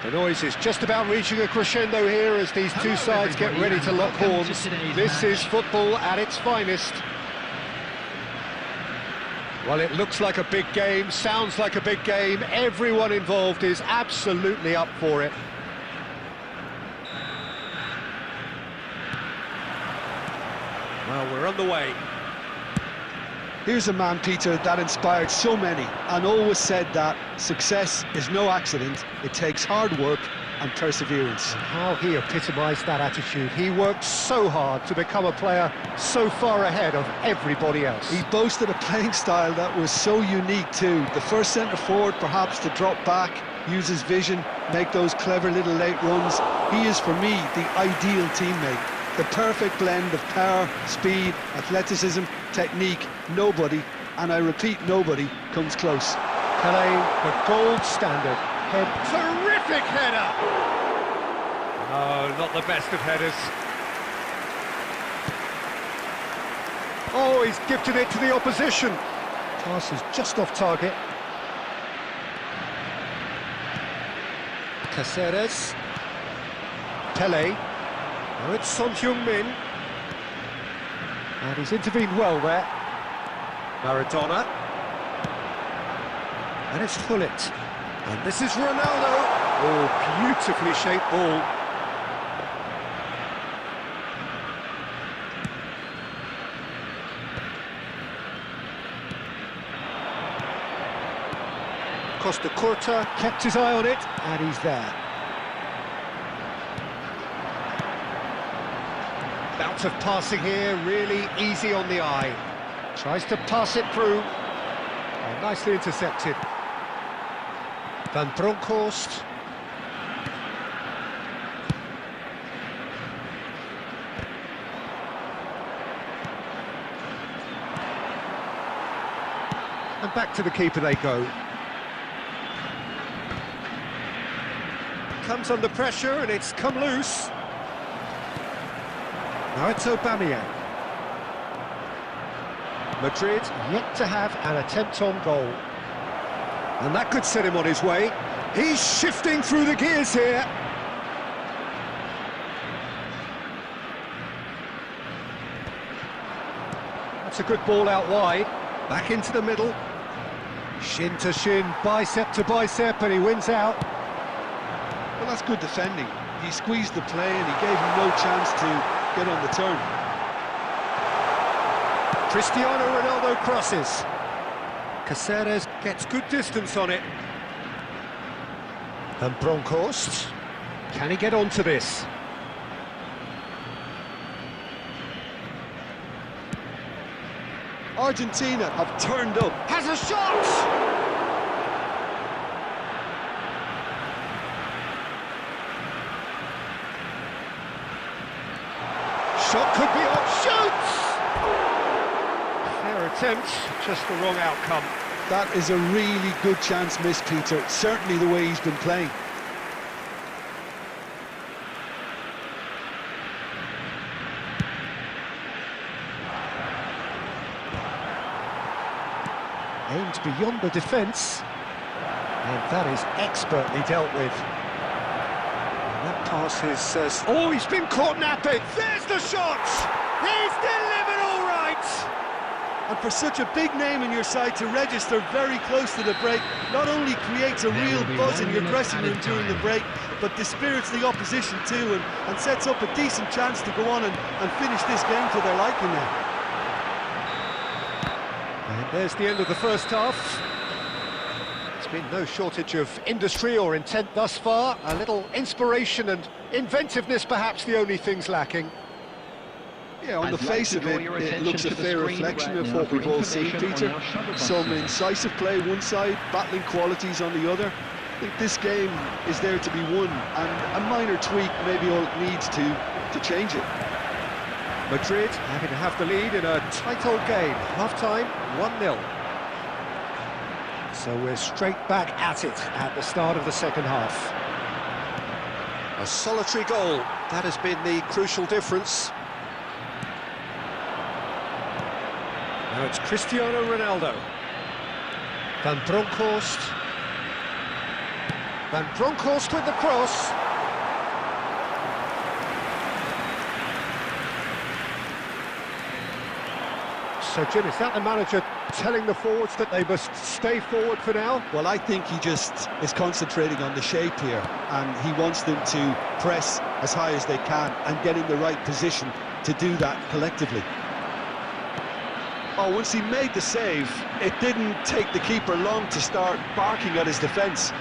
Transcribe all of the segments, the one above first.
The noise is just about reaching a crescendo here as these two sides get ready to lock horns. This is football at its finest. Well, it looks like a big game, sounds like a big game. Everyone involved is absolutely up for it. Well, we're on the way. Here's a man, Peter, that inspired so many and always said that success is no accident. It takes hard work and perseverance. And how he epitomised that attitude. He worked so hard to become a player so far ahead of everybody else. He boasted a playing style that was so unique too. The first centre-forward perhaps to drop back, use his vision, make those clever little late runs. He is, for me, the ideal teammate. The perfect blend of power, speed, athleticism, technique. Nobody, and I repeat, nobody, comes close. Pele, the gold standard. Terrific header! No, not the best of headers. Oh, he's gifted it to the opposition. Pass is just off target. Caceres. Pele. Now it's Son Heung-min. And he's intervened well there. Maradona. And it's Gullit. And this is Ronaldo. Oh, beautifully shaped ball. Costa Curta kept his eye on it, and he's there. Bout of passing here, really easy on the eye. Tries to pass it through. And nicely intercepted. Van Bronckhorst. And back to the keeper they go. Comes under pressure and it's come loose. Now it's Aubameyang. Madrid yet to have an attempt on goal. And that could set him on his way. He's shifting through the gears here. That's a good ball out wide. Back into the middle. Shin to shin, bicep to bicep, and he wins out. Well, that's good defending. He squeezed the play and he gave him no chance to get on the turn. Cristiano Ronaldo crosses. Caceres gets good distance on it. Van Bronckhorst. Can he get onto this? Argentina have turned up. Has a shot! Shot could be on. Shoots! Fair attempt, just the wrong outcome. That is a really good chance missed, Peter. Certainly the way he's been playing. Aimed beyond the defence. And that is expertly dealt with. And that pass is... oh, he's been caught napping! There's the shot! He's delivered all right! And for such a big name in your side to register very close to the break, not only creates a real buzz in your dressing room during the break, but dispirits the opposition too, and sets up a decent chance to go on and finish this game to their liking now. And there's the end of the first half. There's been no shortage of industry or intent thus far. A little inspiration and inventiveness perhaps the only things lacking. Yeah, on the face of it, it looks a fair reflection of what we've all seen, Peter. Some incisive play one side, battling qualities on the other. I think this game is there to be won, and a minor tweak maybe all it needs to change it. Madrid having to have the lead in a tight old game. Half-time, 1-0. So we're straight back at it at the start of the second half. A solitary goal, that has been the crucial difference. Now it's Cristiano Ronaldo. Van Bronckhorst. Van Bronckhorst with the cross. So, Jim, is that the manager telling the forwards that they must stay forward for now? Well, I think he just is concentrating on the shape here, and he wants them to press as high as they can and get in the right position to do that collectively. Oh, once he made the save, it didn't take the keeper long to start barking at his defence.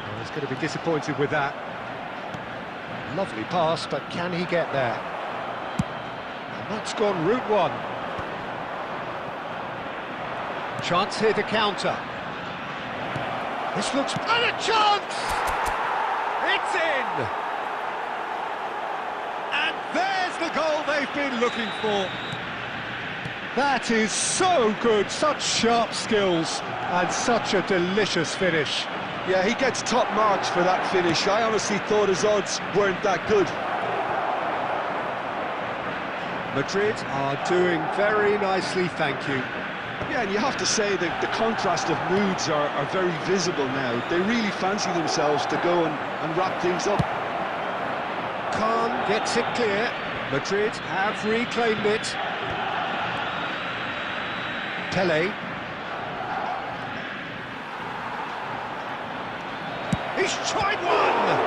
Well, he's going to be disappointed with that. Lovely pass, but can he get there? And that's gone route one. Chance here to counter. This looks... And a chance! It's in! And there's the goal they've been looking for. That is so good, such sharp skills, and such a delicious finish. Yeah, he gets top marks for that finish. I honestly thought his odds weren't that good. Madrid are doing very nicely, thank you. Yeah, and you have to say that the contrast of moods are very visible now. They really fancy themselves to go and wrap things up. Khan gets it clear. Madrid have reclaimed it. Tele. He's tried one!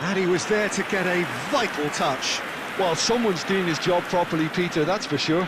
And he was there to get a vital touch. Well, someone's doing his job properly, Peter, that's for sure.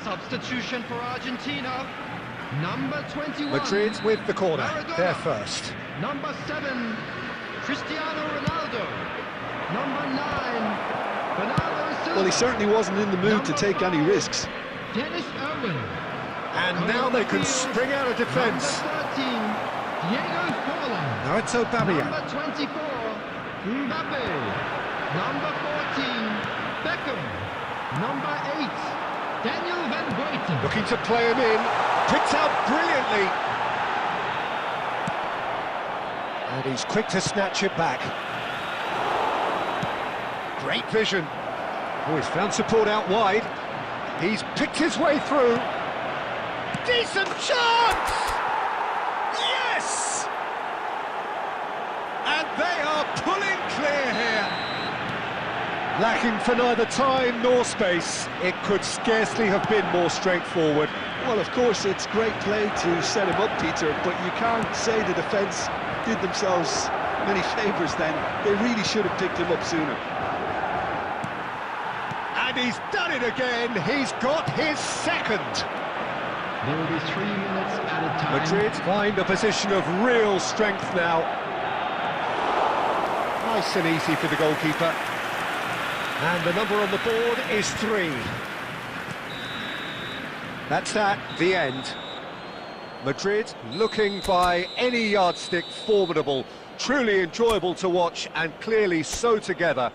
Substitution for Argentina, number 21. Madrid with the corner, Maradona. they're first. Number 7, Cristiano Ronaldo. Number 9, Bernardo Silva. Well, he certainly wasn't in the mood to take any risks. Dennis Irwin. And now they can spring out of defence. Number 13, Diego Forlan. Now it's Aubameyang. Number 24, Mbappe. Number 14, Beckham. Number 8, Daniel Van Buiten. Looking to play him in. Picked out brilliantly. And he's quick to snatch it back. Great vision. Oh, he's found support out wide. He's picked his way through. Decent chance! Yes! And they are pulling clear here. Lacking for neither time nor space. It could scarcely have been more straightforward. Well, of course, it's great play to set him up, Peter, but you can't say the defence did themselves many favours then. They really should have picked him up sooner. And he's done it again. He's got his second. There will be 3 minutes at a time. Madrid find a position of real strength now. Nice and easy for the goalkeeper. And the number on the board is 3. That's that, the end. Madrid looking by any yardstick formidable, truly enjoyable to watch and clearly so together.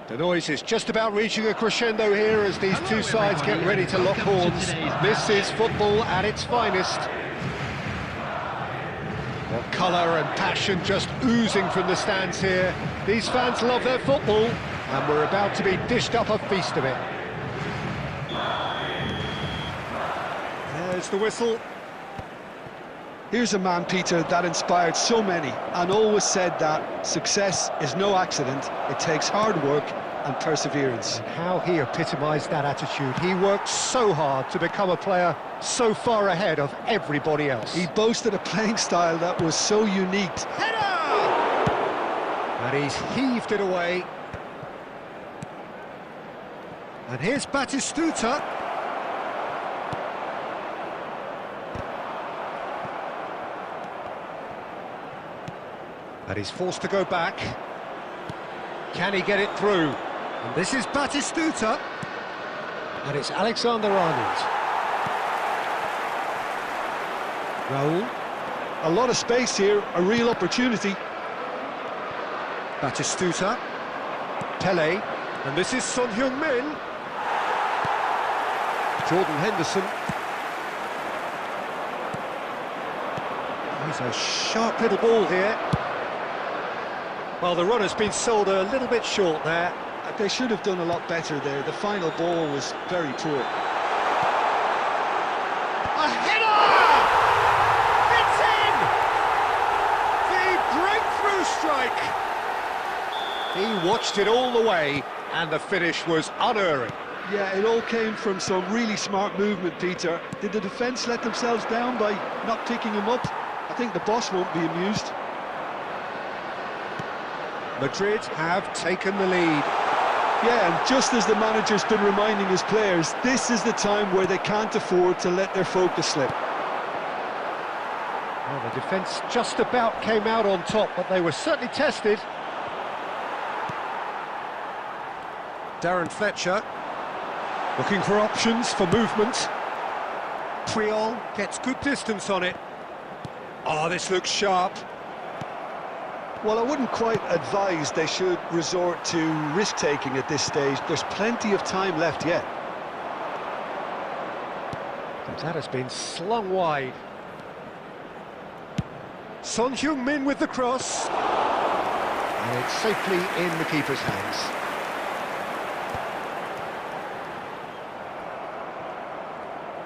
The noise is just about reaching a crescendo here as these two sides get ready to lock horns. This is football at its finest. Well, colour and passion just oozing from the stands here. These fans love their football, and we're about to be dished up a feast of it. There's the whistle. Here's a man, Peter, that inspired so many and always said that success is no accident. It takes hard work and perseverance. And how he epitomised that attitude. He worked so hard to become a player so far ahead of everybody else. He boasted a playing style that was so unique. Header! And he's heaved it away. And here's Batistuta. And he's forced to go back. Can he get it through? And this is Batistuta. And it's Alexander-Arnold. Raul. A lot of space here, a real opportunity. Batistuta. Pele. And this is Son Heung-min. Jordan Henderson. He's a sharp little ball here. Well, the run has been sold a little bit short there. They should have done a lot better there. The final ball was very poor. A header! It's in! The breakthrough strike! He watched it all the way, and the finish was unerring. Yeah, it all came from some really smart movement, Peter. Did the defence let themselves down by not picking him up? I think the boss won't be amused. Madrid have taken the lead. Yeah, and just as the manager's been reminding his players, this is the time where they can't afford to let their focus slip. Well, the defence just about came out on top, but they were certainly tested. Darren Fletcher looking for options for movement. Puyol gets good distance on it. Oh, this looks sharp. Well, I wouldn't quite advise they should resort to risk-taking at this stage. There's plenty of time left yet. That has been slung wide. Son Heung-min with the cross. And it's safely in the keeper's hands.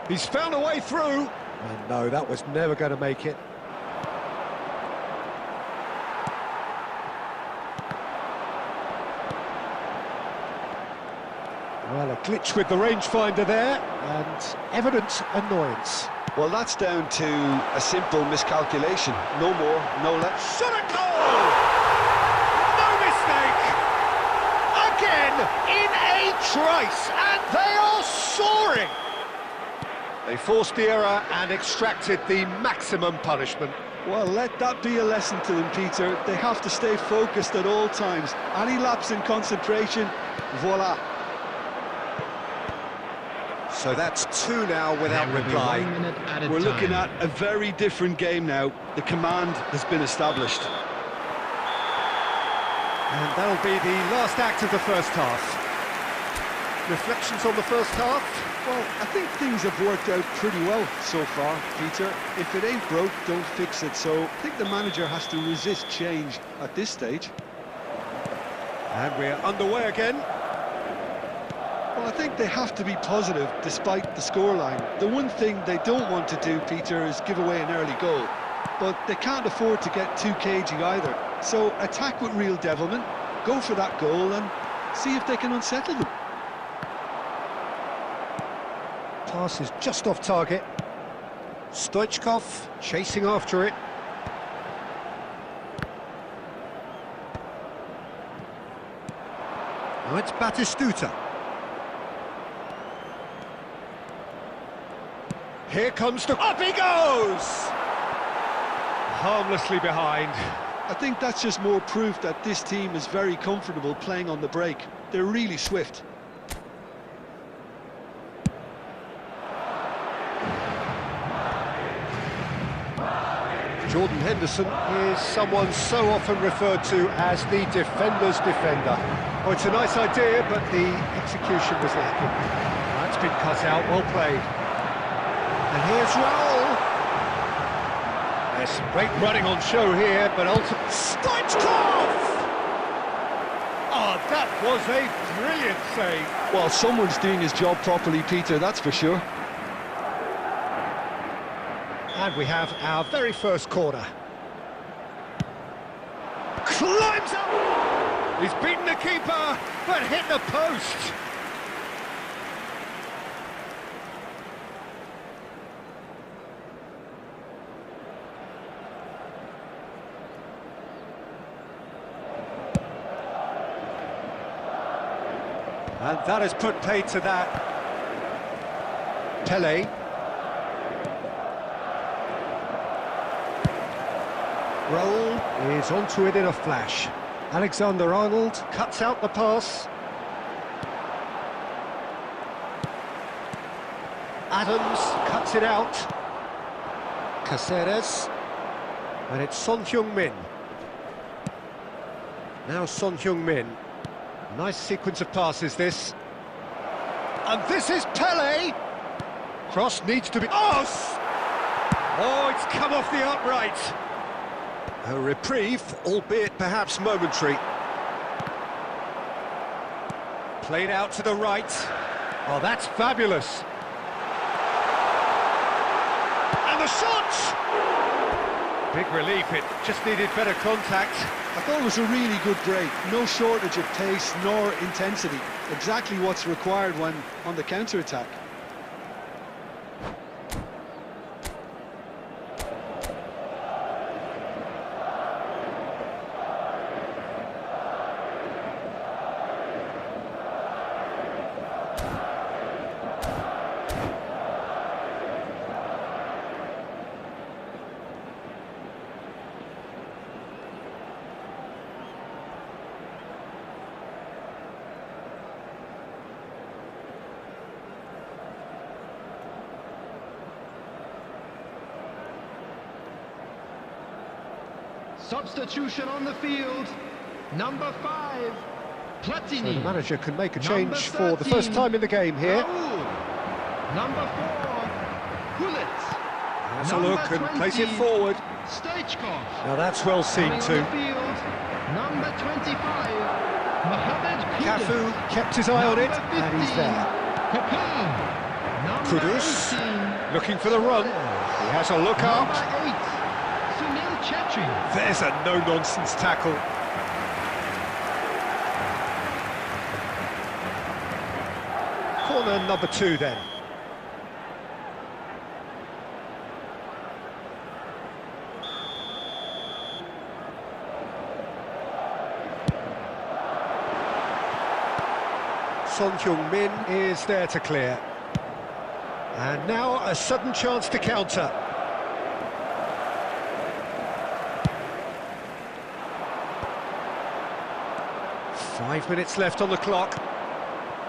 He's found a way through. And no, that was never going to make it. Well, a glitch with the rangefinder there, and evident annoyance. Well, that's down to a simple miscalculation. No more, no less. Shot at goal! No mistake! Again, in a trice, and they are soaring! They forced the error and extracted the maximum punishment. Well, let that be a lesson to them, Peter. They have to stay focused at all times. Any lapse in concentration, voila. So that's two now without reply. We're looking at a very different game now. The command has been established. And that'll be the last act of the first half. Reflections on the first half? Well, I think things have worked out pretty well so far, Peter. If it ain't broke, don't fix it. So I think the manager has to resist change at this stage. And we're underway again. Well, I think they have to be positive despite the scoreline. The one thing they don't want to do, Peter, is give away an early goal. But they can't afford to get too cagey either. So attack with real devilment, go for that goal and see if they can unsettle them. Pass is just off target. Stoichkov chasing after it. Now it's Batistuta. Here comes the... Up he goes! Harmlessly behind. I think that's just more proof that this team is very comfortable playing on the break. They're really swift. Jordan Henderson is someone so often referred to as the defender's defender. Oh, it's a nice idea, but the execution was lacking. That's been cut out, well played. And here's Raul. There's some great running on show here, but ultimately... Stoichkov! Oh, that was a brilliant save. Well, someone's doing his job properly, Peter, that's for sure. And we have our very first corner. Climbs up! He's beaten the keeper, but hit the post. And that has put paid to that. Pele. Raul is onto it in a flash. Alexander-Arnold cuts out the pass. Adams cuts it out. Caceres. And it's Son Heung-min. Now Son Heung-min. Nice sequence of passes, this. And this is Pele! Cross needs to be... Oh! Oh, it's come off the upright. A reprieve, albeit perhaps momentary. Played out to the right. Oh, that's fabulous. And the shot! Big relief, it just needed better contact. I thought it was a really good break. No shortage of pace nor intensity. Exactly what's required when on the counter-attack. Substitution on the field. Number 5, Platini. So the manager can make a change for the first time in the game here. Raul. Number 4, Gullit. Has a look and plays it forward. Stoichkov. Now that's well seen Coming too. on the field. Number 25, Mohamed Cafu kept his eye on it, and he's there. Kudus, looking for the run. He has a look up. Number 8, Sunil Chetri. There's a no-nonsense tackle. Corner number 2 then. Son Heung-min is there to clear. And now a sudden chance to counter. Five minutes left on the clock.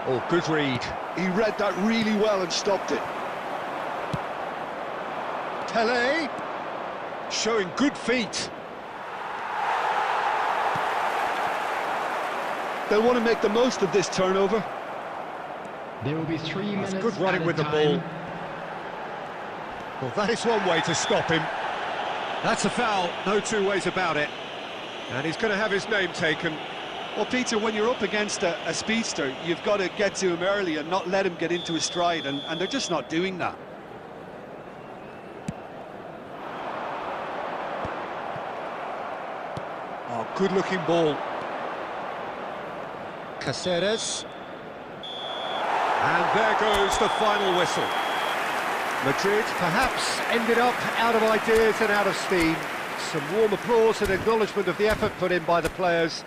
Oh, good read. He read that really well and stopped it. Pele, showing good feet. They'll want to make the most of this turnover. There will be 3 minutes. That's good running at a with the time. ball. Well, that is one way to stop him. That's a foul, no two ways about it. And he's going to have his name taken. Well, Peter, when you're up against a speedster, you've got to get to him early and not let him get into his stride, and they're just not doing that. Oh, good-looking ball. Caceres. And there goes the final whistle. Madrid perhaps ended up out of ideas and out of steam. Some warm applause and acknowledgement of the effort put in by the players.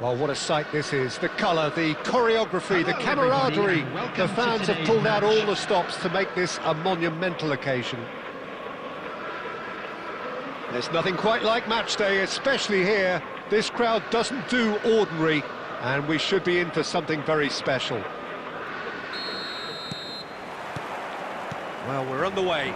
Well, what a sight this is. The colour, the choreography, the camaraderie. The fans have pulled out all the stops to make this a monumental occasion. There's nothing quite like match day, especially here. This crowd doesn't do ordinary, and we should be in for something very special. Well, we're on the way.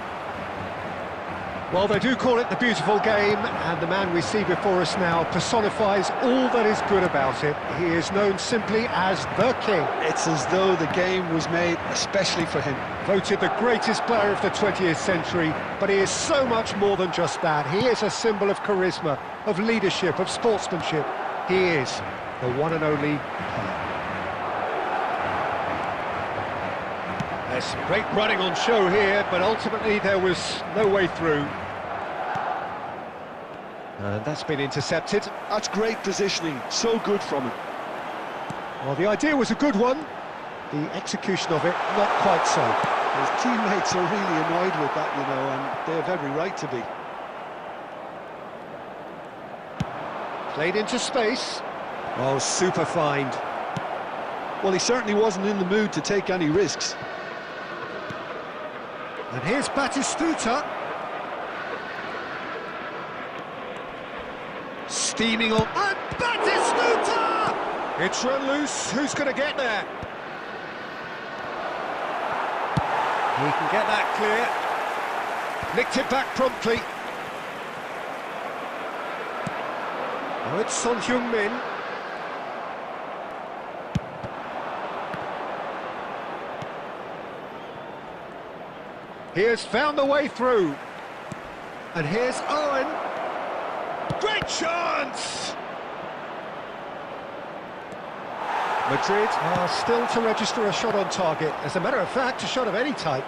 Well, they do call it the beautiful game, and the man we see before us now personifies all that is good about it. He is known simply as the King. It's as though the game was made especially for him. Voted the greatest player of the 20th century, but he is so much more than just that. He is a symbol of charisma, of leadership, of sportsmanship. He is the one and only player. There's some great running on show here, but ultimately there was no way through. And that's been intercepted. That's great positioning, so good from him. Well, the idea was a good one. The execution of it, not quite so. His teammates are really annoyed with that, you know, and they have every right to be. Played into space. Oh, super find. Well, he certainly wasn't in the mood to take any risks. And here's Batistuta. Steaming on. And Batistuta! It's run loose. Who's going to get there? He can get that clear. Nicked it back promptly. Oh, it's Son Heung-min. He has found the way through. And here's Owen. Great chance! Madrid are still to register a shot on target. As a matter of fact, a shot of any type.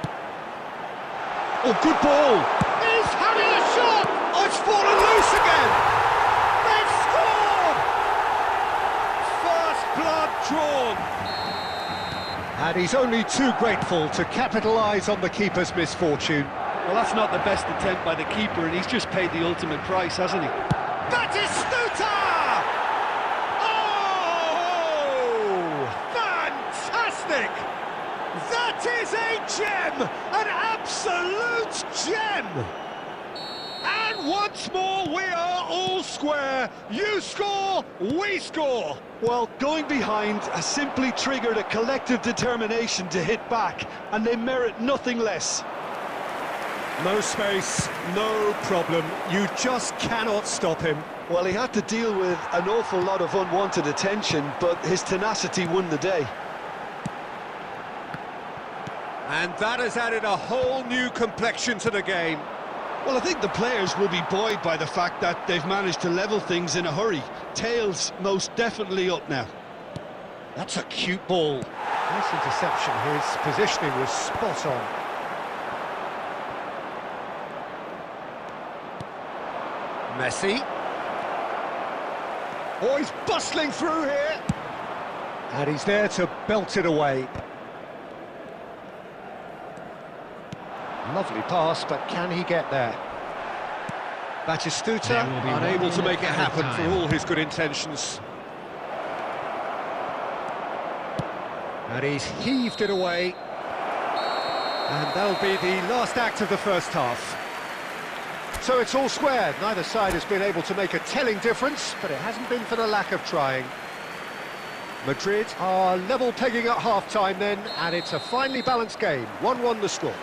Oh, good ball! He's having a shot! Oh, it's fallen loose again! They've scored! First blood drawn. And he's only too grateful to capitalise on the keeper's misfortune. Well, that's not the best attempt by the keeper, and he's just paid the ultimate price, hasn't he? Batistuta! Oh! Fantastic! That is a gem! An absolute gem! And once more, we are all square. You score, we score. Well, going behind has simply triggered a collective determination to hit back, and they merit nothing less. No space, no problem. You just cannot stop him. Well, he had to deal with an awful lot of unwanted attention, but his tenacity won the day. And that has added a whole new complexion to the game. Well, I think the players will be buoyed by the fact that they've managed to level things in a hurry. Tails most definitely up now. That's a cute ball. Nice interception. His positioning was spot on. Messi. Oh, he's bustling through here. And he's there to belt it away. Lovely pass, but can he get there? Batistuta unable to make it happen for all his good intentions. And he's heaved it away. And that'll be the last act of the first half. So it's all square. Neither side has been able to make a telling difference, but it hasn't been for the lack of trying. Madrid are level pegging at half-time then, and it's a finely balanced game. 1-1 the score.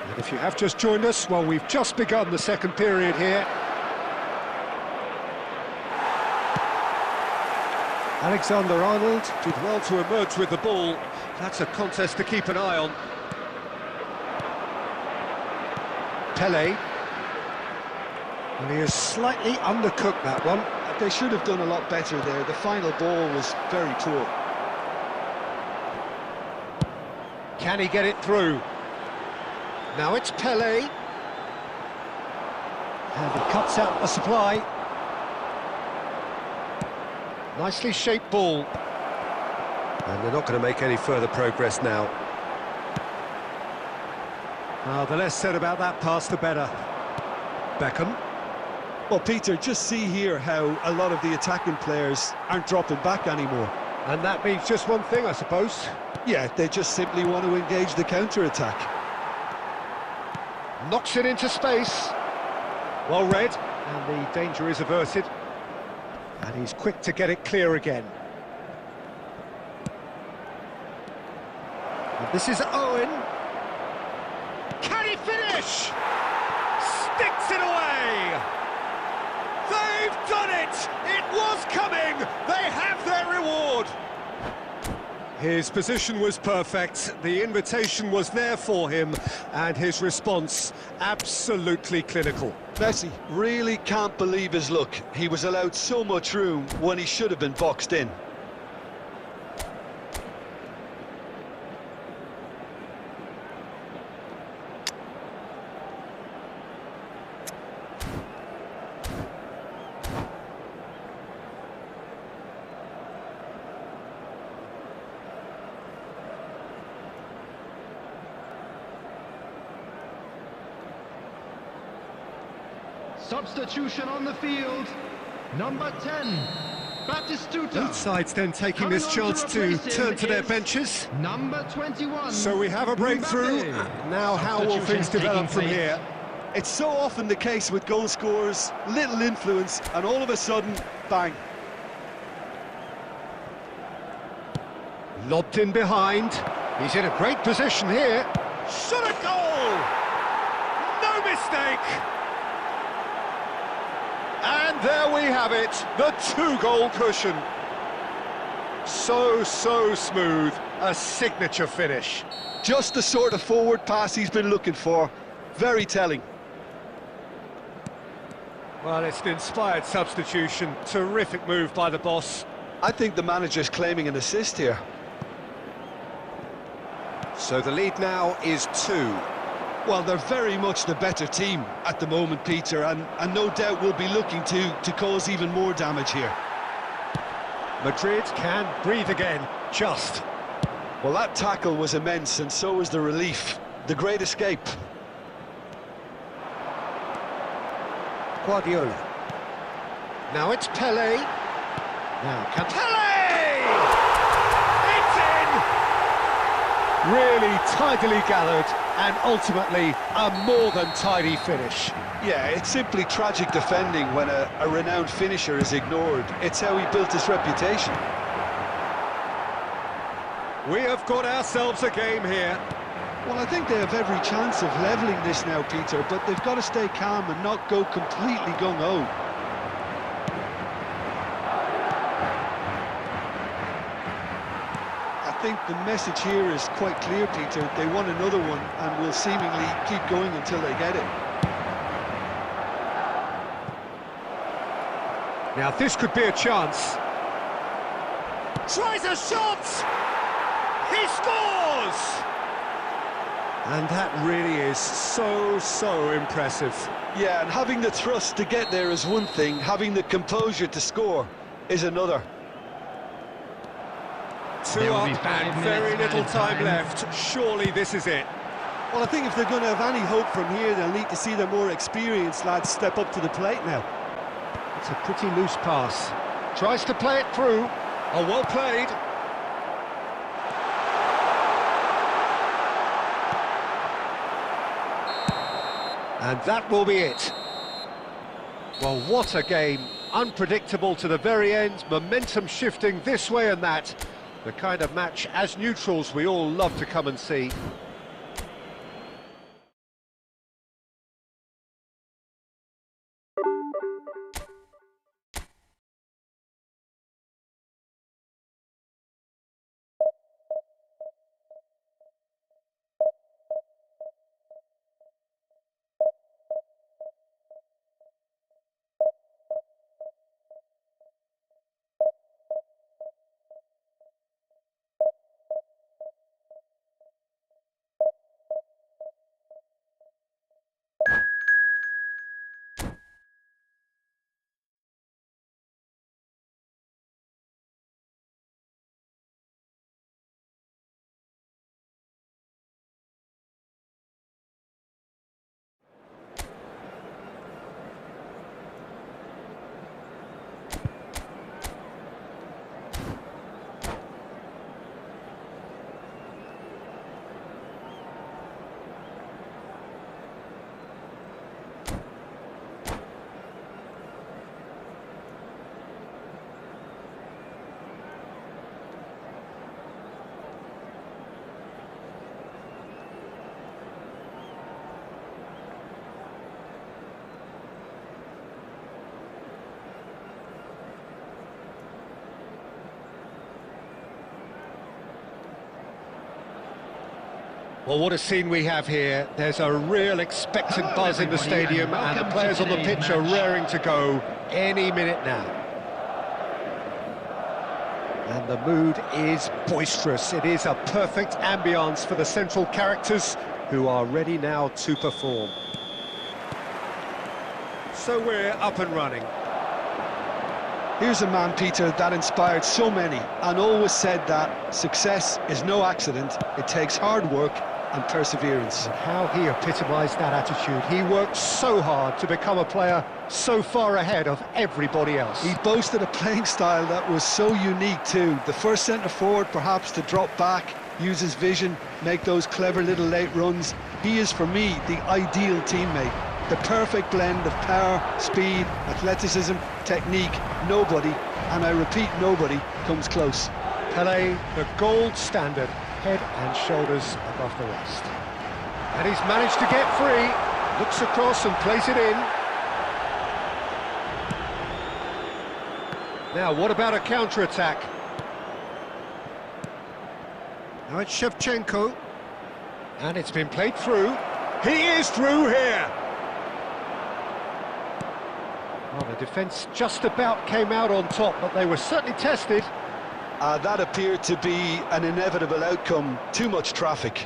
And if you have just joined us, well, we've just begun the second period here. Alexander-Arnold did well to emerge with the ball. That's a contest to keep an eye on. Pele. And he has slightly undercooked that one. They should have done a lot better there. The final ball was very poor. Can he get it through? Now it's Pele. And he cuts out the supply. Nicely shaped ball. And they're not going to make any further progress now. The less said about that pass, the better. Beckham. Well, Peter, just see here how a lot of the attacking players aren't dropping back anymore. And that means just one thing, I suppose. Yeah, they just simply want to engage the counter-attack. Knocks it into space. Well read, and the danger is averted. And he's quick to get it clear again. And this is Owen. Can he finish? Sticks it away! They've done it! It was coming! They have their reward! His position was perfect, the invitation was there for him, and his response absolutely clinical. Messi really can't believe his luck. He was allowed so much room when he should have been boxed in. Substitution on the field. Number 10, Batistuta. Both sides then taking this chance to turn to their benches. Number 21. So we have a breakthrough. Now how will things develop from here? It's so often the case with goal scorers, little influence, and all of a sudden, bang. Lobbed in behind. He's in a great position here. Shot a goal! No mistake! And there we have it, the two-goal cushion. So smooth, a signature finish. Just the sort of forward pass he's been looking for. Very telling. Well, it's an inspired substitution. Terrific move by the boss. I think the manager's claiming an assist here. So the lead now is 2. Well, they're very much the better team at the moment, Peter, and no doubt will be looking to cause even more damage here. Madrid can breathe again, just. Well, that tackle was immense, and so was the relief. The great escape. Guardiola. Now it's Pelé. Now can Pelé! It's in! Really tidily gathered, and ultimately a more than tidy finish. Yeah, it's simply tragic defending when a renowned finisher is ignored. It's how he built his reputation. We have got ourselves a game here. Well, I think they have every chance of levelling this now, Peter, but they've got to stay calm and not go completely gung-ho. I think the message here is quite clear, Peter. They want another one and will seemingly keep going until they get it. Now this could be a chance. Tries a shot! He scores! And that really is so impressive. Yeah, and having the thrust to get there is one thing, having the composure to score is another. 2 up and very little time left. Surely this is it. Well, I think if they're going to have any hope from here, they'll need to see the more experienced lads step up to the plate now. It's a pretty loose pass. Tries to play it through. Oh, well played. And that will be it. Well, what a game. Unpredictable to the very end, momentum shifting this way and that. The kind of match, as neutrals, we all love to come and see. Well, what a scene we have here. There's a real expectant buzz in the stadium, and the players on the pitch are raring to go any minute now. And the mood is boisterous. It is a perfect ambience for the central characters who are ready now to perform. So we're up and running. Here's a man, Peter, that inspired so many and always said that success is no accident. It takes hard work and perseverance. And how he epitomised that attitude. He worked so hard to become a player so far ahead of everybody else. He boasted a playing style that was so unique too. The first centre-forward perhaps to drop back, use his vision, make those clever little late runs. He is, for me, the ideal teammate. The perfect blend of power, speed, athleticism, technique. Nobody, and I repeat, nobody, comes close. Pelé, the gold standard, head and shoulders above the rest. And he's managed to get free, looks across and plays it in. Now, what about a counter-attack? Now it's Shevchenko, and it's been played through. He is through here! Well, the defence just about came out on top, but they were certainly tested. That appeared to be an inevitable outcome. Too much traffic.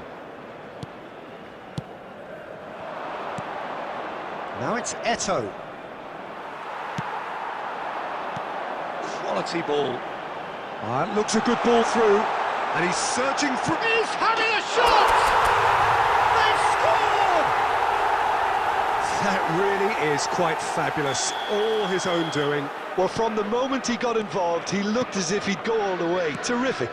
Now it's Eto'o. Quality ball. It looks a good ball through, and he's searching through. He's having a shot! They've scored! That really is quite fabulous. All his own doing. Well, from the moment he got involved, he looked as if he'd go all the way. Terrific.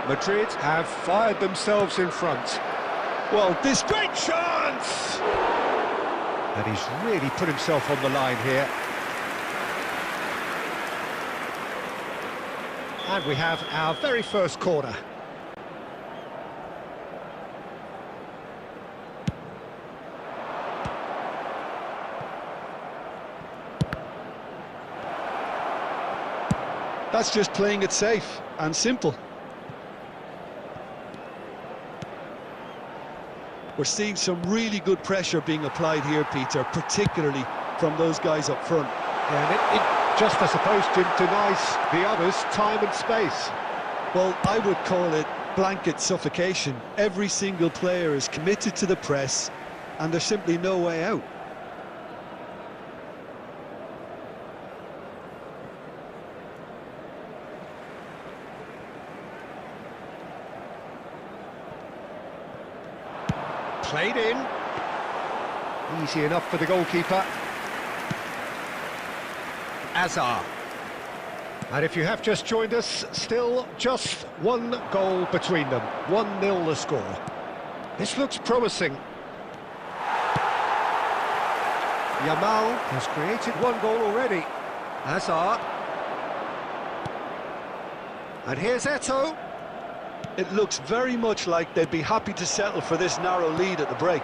Madrid have fired themselves in front. Well, this great chance! And he's really put himself on the line here. And we have our very first corner. That's just playing it safe and simple. We're seeing some really good pressure being applied here, Peter, particularly from those guys up front. And it just, I suppose, denies the others time and space. Well, I would call it blanket suffocation. Every single player is committed to the press, and there's simply no way out. Played in. Easy enough for the goalkeeper. Azar. And if you have just joined us, still just one goal between them. 1-0 the score. This looks promising. Yamal has created one goal already. Azar. And here's Eto'o. It looks very much like they'd be happy to settle for this narrow lead at the break.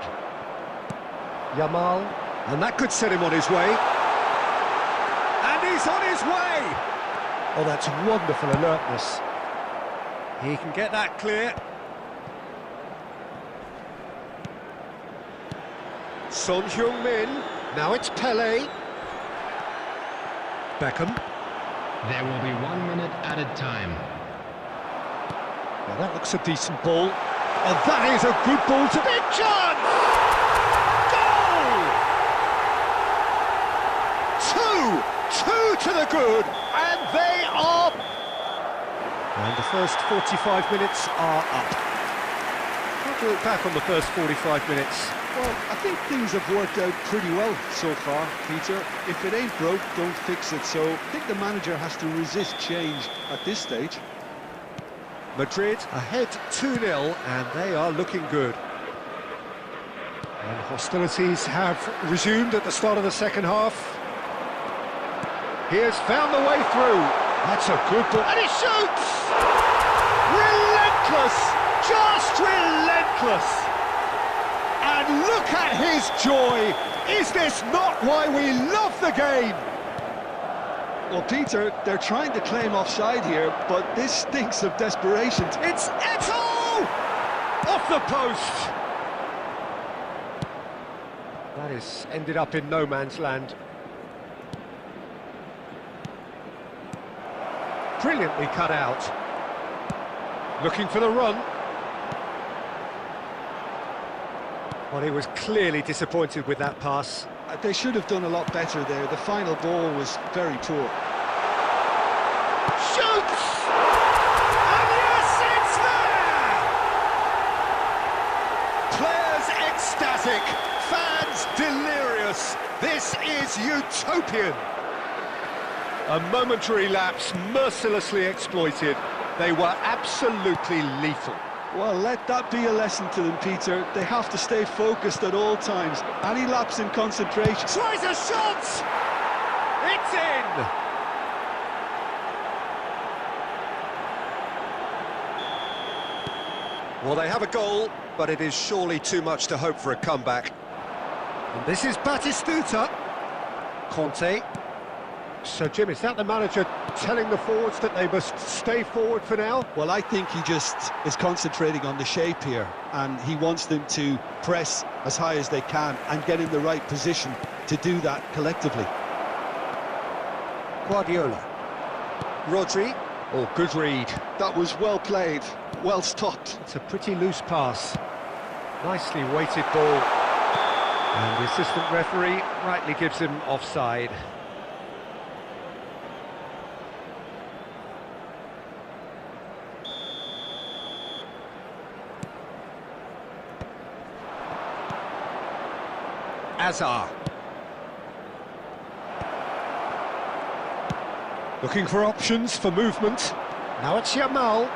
Yamal, and that could set him on his way. And he's on his way! Oh, that's wonderful alertness. He can get that clear. Son Heung-min, now it's Pelé. Beckham. There will be 1 minute added time. Well, that looks a decent ball. And that is a good ball to... Big chance! Goal! Two to the good, and they are... And the first 45 minutes are up. How do you look back on the first 45 minutes? Well, I think things have worked out pretty well so far, Peter. If it ain't broke, don't fix it. So I think the manager has to resist change at this stage. Madrid ahead 2-0, and they are looking good. And hostilities have resumed at the start of the second half. He has found the way through. That's a good ball. And he shoots! Relentless! Just relentless! And look at his joy! Is this not why we love the game? Well, Peter, they're trying to claim offside here, but this stinks of desperation. It's Eto'o! Off the post! That is ended up in no man's land. Brilliantly cut out. Looking for the run. Well, he was clearly disappointed with that pass. They should have done a lot better there. The final ball was very poor. Shoots! And yes, it's there! Players ecstatic, fans delirious. This is utopian. A momentary lapse mercilessly exploited. They were absolutely lethal. Well, let that be a lesson to them, Peter. They have to stay focused at all times. Any lapse in concentration. Tries a shot! It's in! Well, they have a goal, but it is surely too much to hope for a comeback. And this is Batistuta. Conte. So, Jim, is that the manager telling the forwards that they must stay forward for now? Well, I think he just is concentrating on the shape here, and he wants them to press as high as they can and get in the right position to do that collectively. Guardiola. Rodri. Oh, good read. That was well played, well stopped. It's a pretty loose pass. Nicely weighted ball. And the assistant referee rightly gives him offside. Azar. Looking for options for movement. Now it's Yamal.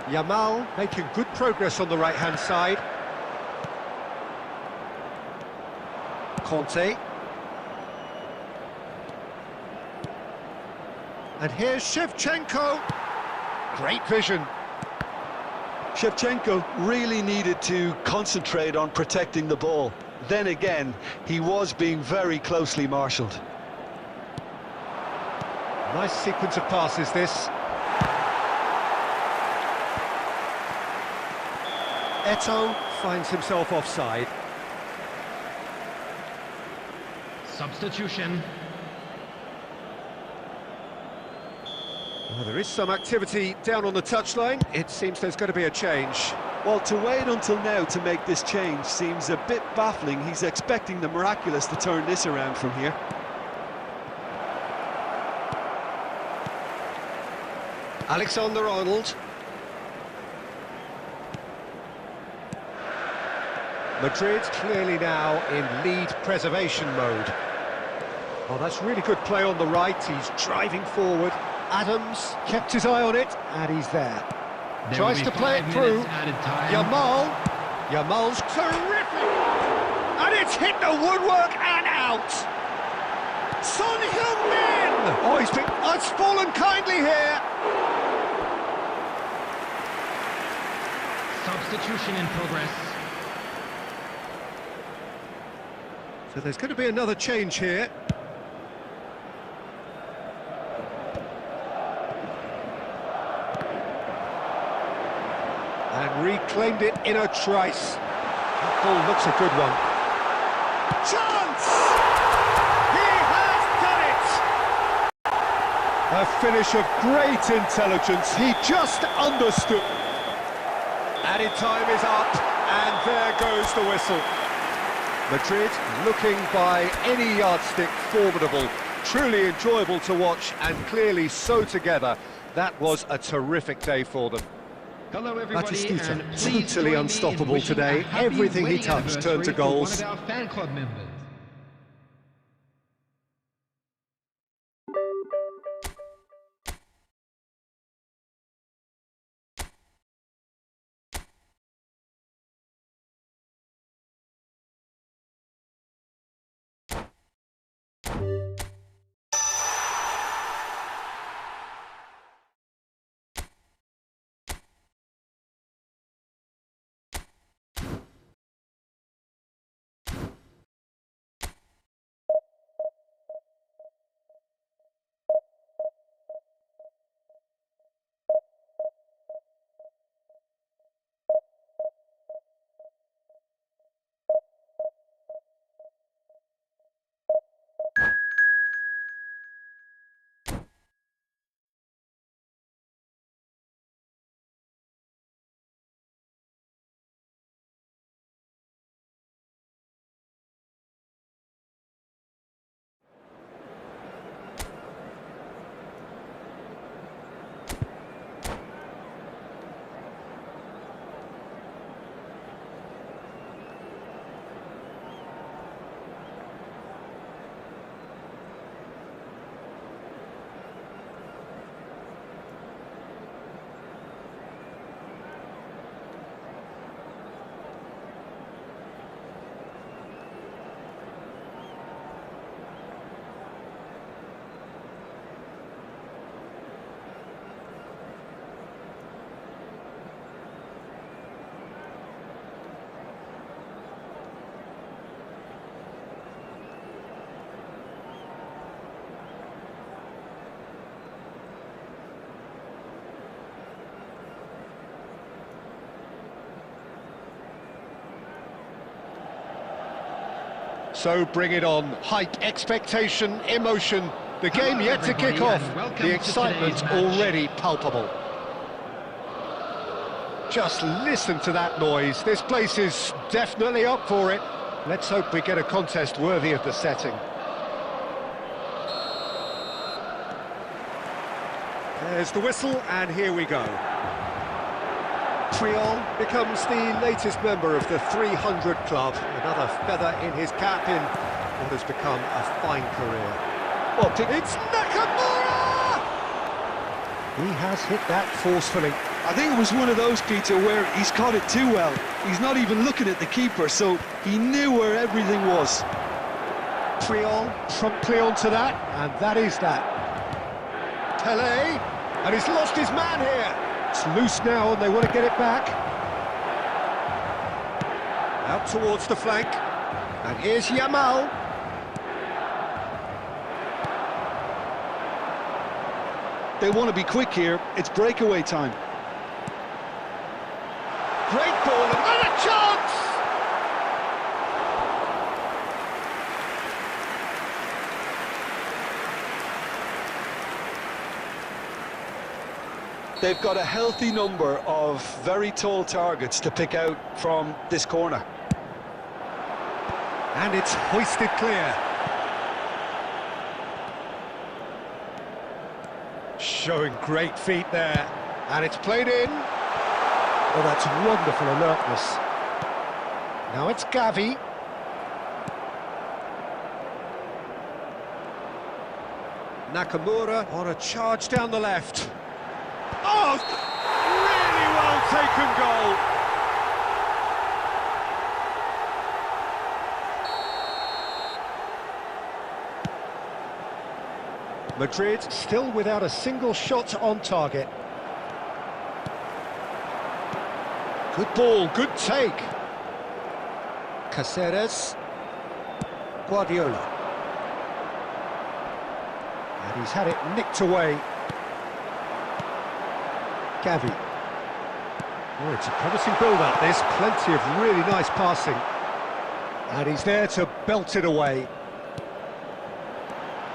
Yamal making good progress on the right-hand side. Conte. And here's Shevchenko. Great vision. Shevchenko really needed to concentrate on protecting the ball. Then again, he was being very closely marshalled. Nice sequence of passes, this. Eto'o finds himself offside. Substitution. Well, there is some activity down on the touchline. It seems there's going to be a change. Well, to wait until now to make this change seems a bit baffling. He's expecting the miraculous to turn this around from here. Alexander-Arnold. Madrid clearly now in lead preservation mode. Oh, that's really good play on the right. He's driving forward. Adams kept his eye on it, and he's there. Tries to play it through. Yamal. Yamal's terrific. And it's hit the woodwork and out. Son Heung-min. Oh, it's fallen kindly here. Substitution in progress. So there's going to be another change here. And reclaimed it in a trice. That ball looks a good one. Chance! He has done it! A finish of great intelligence. He just understood. Added time is up, and there goes the whistle. Madrid looking by any yardstick formidable. Truly enjoyable to watch, and clearly so together. That was a terrific day for them. Hello everybody, and please totally join me in unstoppable wishing today. a happy Everything he wedding touched turned to anniversary goals. one of our fan club members. So bring it on. Hype, expectation, emotion. The game Hello, yet to everybody, kick off. and welcome The to excitement's today's match. already palpable. Just listen to that noise. This place is definitely up for it. Let's hope we get a contest worthy of the setting. There's the whistle, and here we go. Triol becomes the latest member of the 300 club. Another feather in his cap in what has become a fine career. Well, It's Nakamura! He has hit that forcefully. I think it was one of those, Peter, where he's caught it too well. He's not even looking at the keeper, so he knew where everything was. Triol promptly onto that, and that is that. Pele, and he's lost his man here. It's loose now, and they want to get it back. Out towards the flank, and here's Yamal. They want to be quick here. It's breakaway time. Great ball, and what a chance! They've got a healthy number of very tall targets to pick out from this corner. And it's hoisted clear. Showing great feet there, and it's played in. Oh, that's wonderful alertness. Now it's Gavi. Nakamura on a charge down the left. Oh, really well taken goal. Madrid still without a single shot on target. Good ball, good take. Caceres. Guardiola. And he's had it nicked away. Gavi. Oh, it's a promising build-up, this. Plenty of really nice passing. And he's there to belt it away.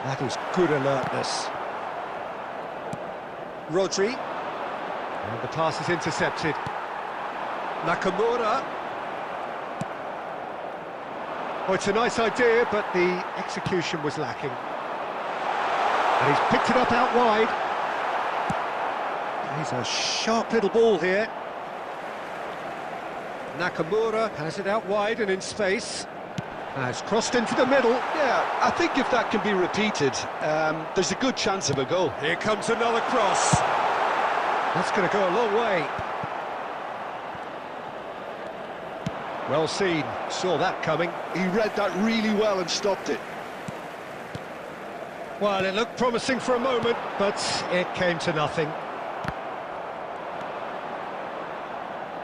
That is good alertness. Rodri. And the pass is intercepted. Nakamura. Oh, it's a nice idea, but the execution was lacking. And he's picked it up out wide. He's a sharp little ball here. Nakamura has it out wide and in space. It's crossed into the middle. Yeah, I think if that can be repeated, there's a good chance of a goal. Here comes another cross. That's going to go a long way. Well seen, saw that coming. He read that really well and stopped it. Well, it looked promising for a moment, but it came to nothing.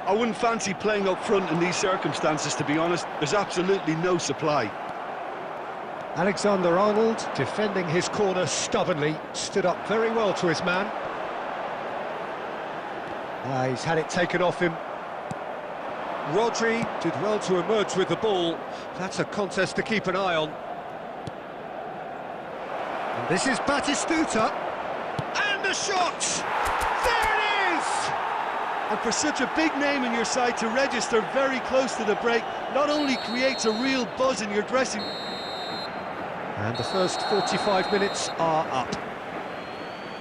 I wouldn't fancy playing up front in these circumstances, to be honest. There's absolutely no supply. Alexander-Arnold, defending his corner stubbornly, stood up very well to his man. He's had it taken off him. Rodri did well to emerge with the ball. That's a contest to keep an eye on. And this is Batistuta. And the shot! There it is! And for such a big name in your side to register very close to the break, not only creates a real buzz in your dressing... And the first 45 minutes are up.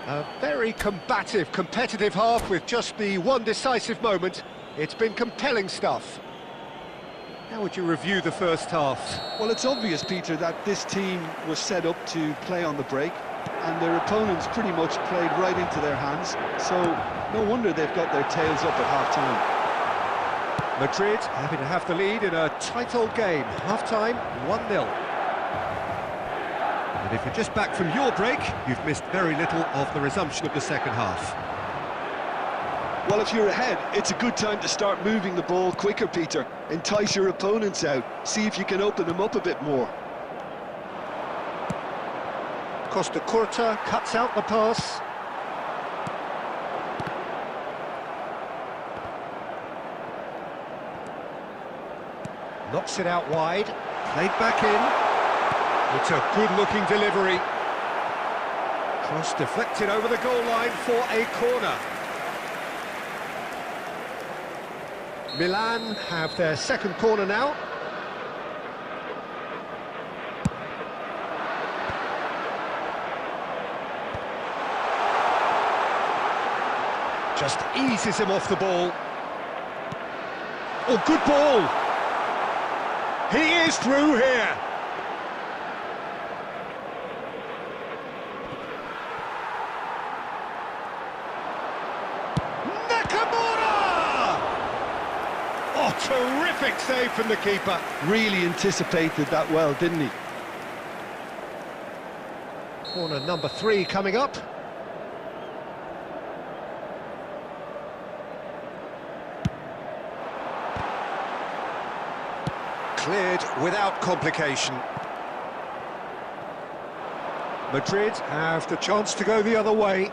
A very combative, competitive half with just the one decisive moment. It's been compelling stuff. How would you review the first half? Well, it's obvious, Peter, that this team was set up to play on the break, and their opponents pretty much played right into their hands, so no wonder they've got their tails up at half-time. Madrid happy to have the lead in a tight old game. Half-time, 1-0. And if you're just back from your break, you've missed very little of the resumption of the second half. Well, if you're ahead, it's a good time to start moving the ball quicker, Peter. Entice your opponents out, see if you can open them up a bit more. Costa Curta cuts out the pass. Knocks it out wide. Played back in. It's a good-looking delivery. Cross deflected over the goal line for a corner. Milan have their second corner now. Just eases him off the ball. Oh, good ball! He is through here! Oh, terrific save from the keeper. Really anticipated that well, didn't he? Corner number 3 coming up. Cleared without complication. Madrid have the chance to go the other way.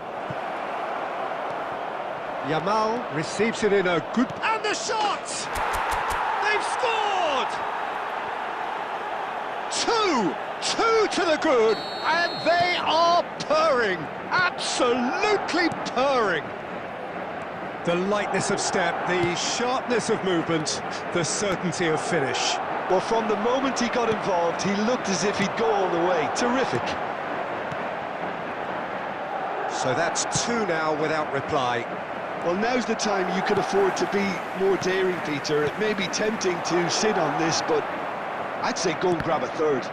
Yamal receives it in a good... And the shot! They've scored! Two to the good, and they are purring, absolutely purring. The lightness of step, the sharpness of movement, the certainty of finish. Well, from the moment he got involved, he looked as if he'd go all the way. Terrific. So that's 2 now without reply. Well, now's the time you could afford to be more daring, Peter. It may be tempting to sit on this, but I'd say go and grab a third.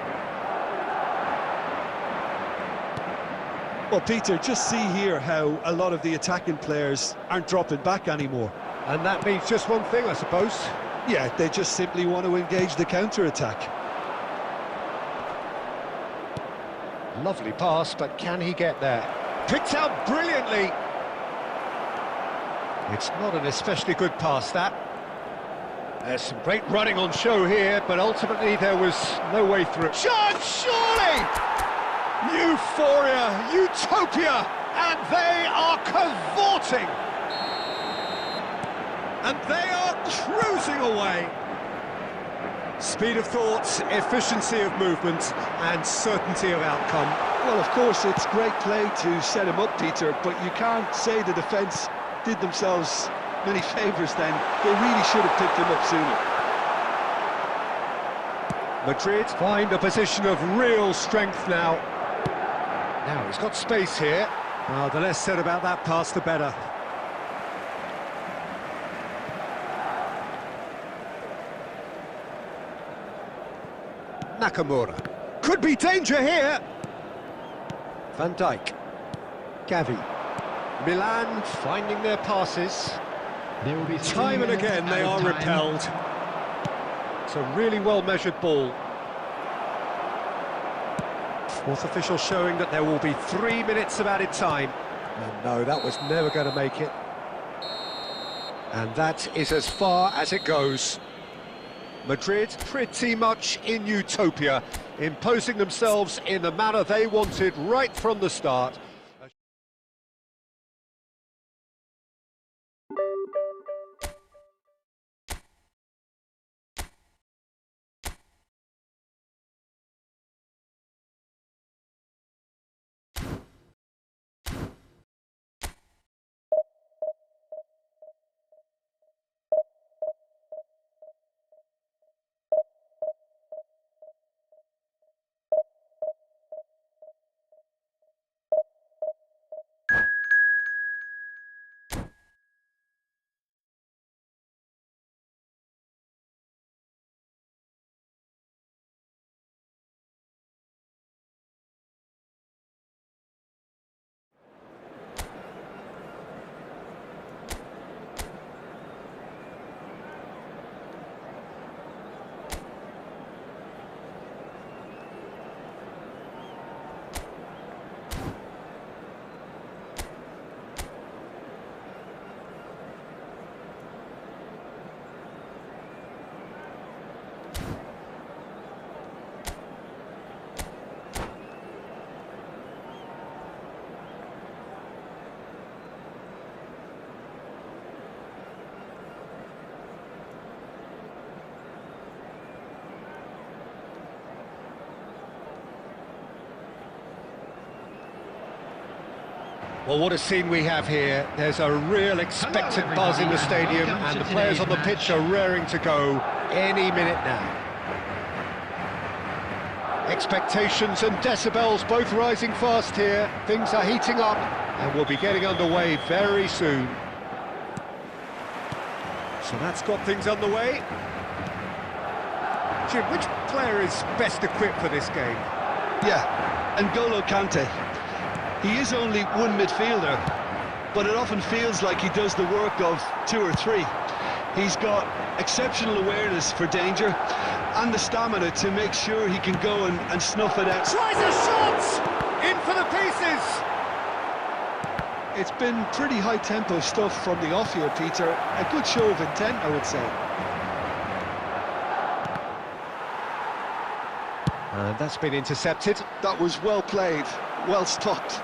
Well, Peter, just see here how a lot of the attacking players aren't dropping back anymore. And that means just one thing, I suppose. Yeah, they just simply want to engage the counter-attack. Lovely pass, but can he get there? Picked out brilliantly. It's not an especially good pass, that. There's some great running on show here, but ultimately there was no way through. Shot, surely! Euphoria, utopia, and they are cavorting. And they are cruising away. Speed of thought, efficiency of movement, and certainty of outcome. Well, of course, it's great play to set him up, Peter, but you can't say the defence did themselves many favours then. They really should have picked him up sooner. Madrid find a position of real strength now. Now he's got space here. Well, the less said about that pass, the better. Nakamura. Could be danger here. Van Dijk. Gavi. Milan finding their passes. There will be Time and again they are repelled. It's a really well-measured ball. Fourth official showing that there will be 3 minutes of added time. And no, that was never going to make it. And that is as far as it goes. Madrid pretty much in utopia, imposing themselves in the manner they wanted right from the start. Well, what a scene we have here. There's a real expectant buzz in the stadium, and the players on the pitch are raring to go any minute now. Expectations and decibels both rising fast here. Things are heating up, and we'll be getting underway very soon. So that's got things underway. Jim, which player is best equipped for this game? Yeah, N'Golo Kante. He is only one midfielder, but it often feels like he does the work of two or three. He's got exceptional awareness for danger and the stamina to make sure he can go and snuff it out. Tries a shot! In for the pieces! It's been pretty high-tempo stuff from the off here, Peter. A good show of intent, I would say. And that's been intercepted. That was well played, well stopped.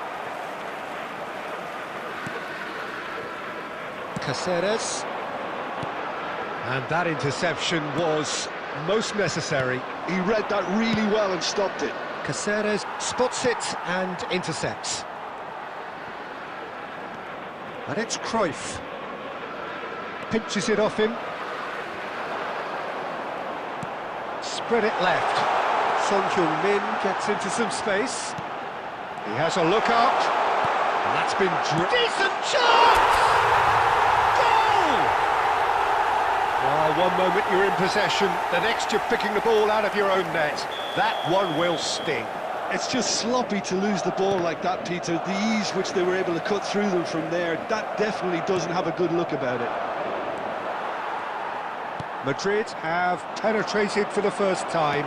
Caceres. And that interception was most necessary. He read that really well and stopped it. Caceres spots it and intercepts. And it's Cruyff. Pinches it off him. Spread it left. Son Heung-min gets into some space. He has a look up. And that's been decent chance! Goal! Well, one moment you're in possession, the next you're picking the ball out of your own net. That one will sting. It's just sloppy to lose the ball like that, Peter. The ease which they were able to cut through them from there, that definitely doesn't have a good look about it. Madrid have penetrated for the first time.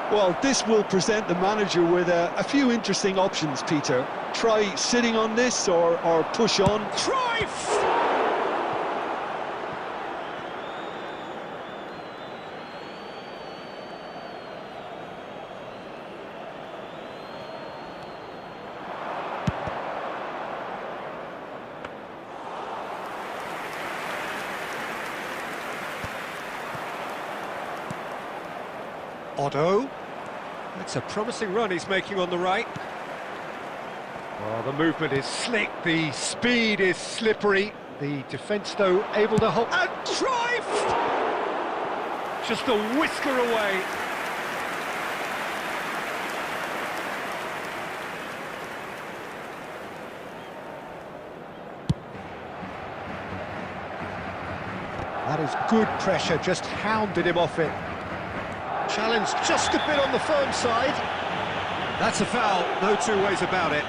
Well, this will present the manager with a few interesting options, Peter. Try sitting on this or push on. Cruyff! Otto. That's a promising run he's making on the right. Well, the movement is slick, the speed is slippery. The defence, though, able to hold... And Cruyff! Just a whisker away. That is good pressure, just hounded him off it. Challenge just a bit on the firm side. That's a foul, no two ways about it.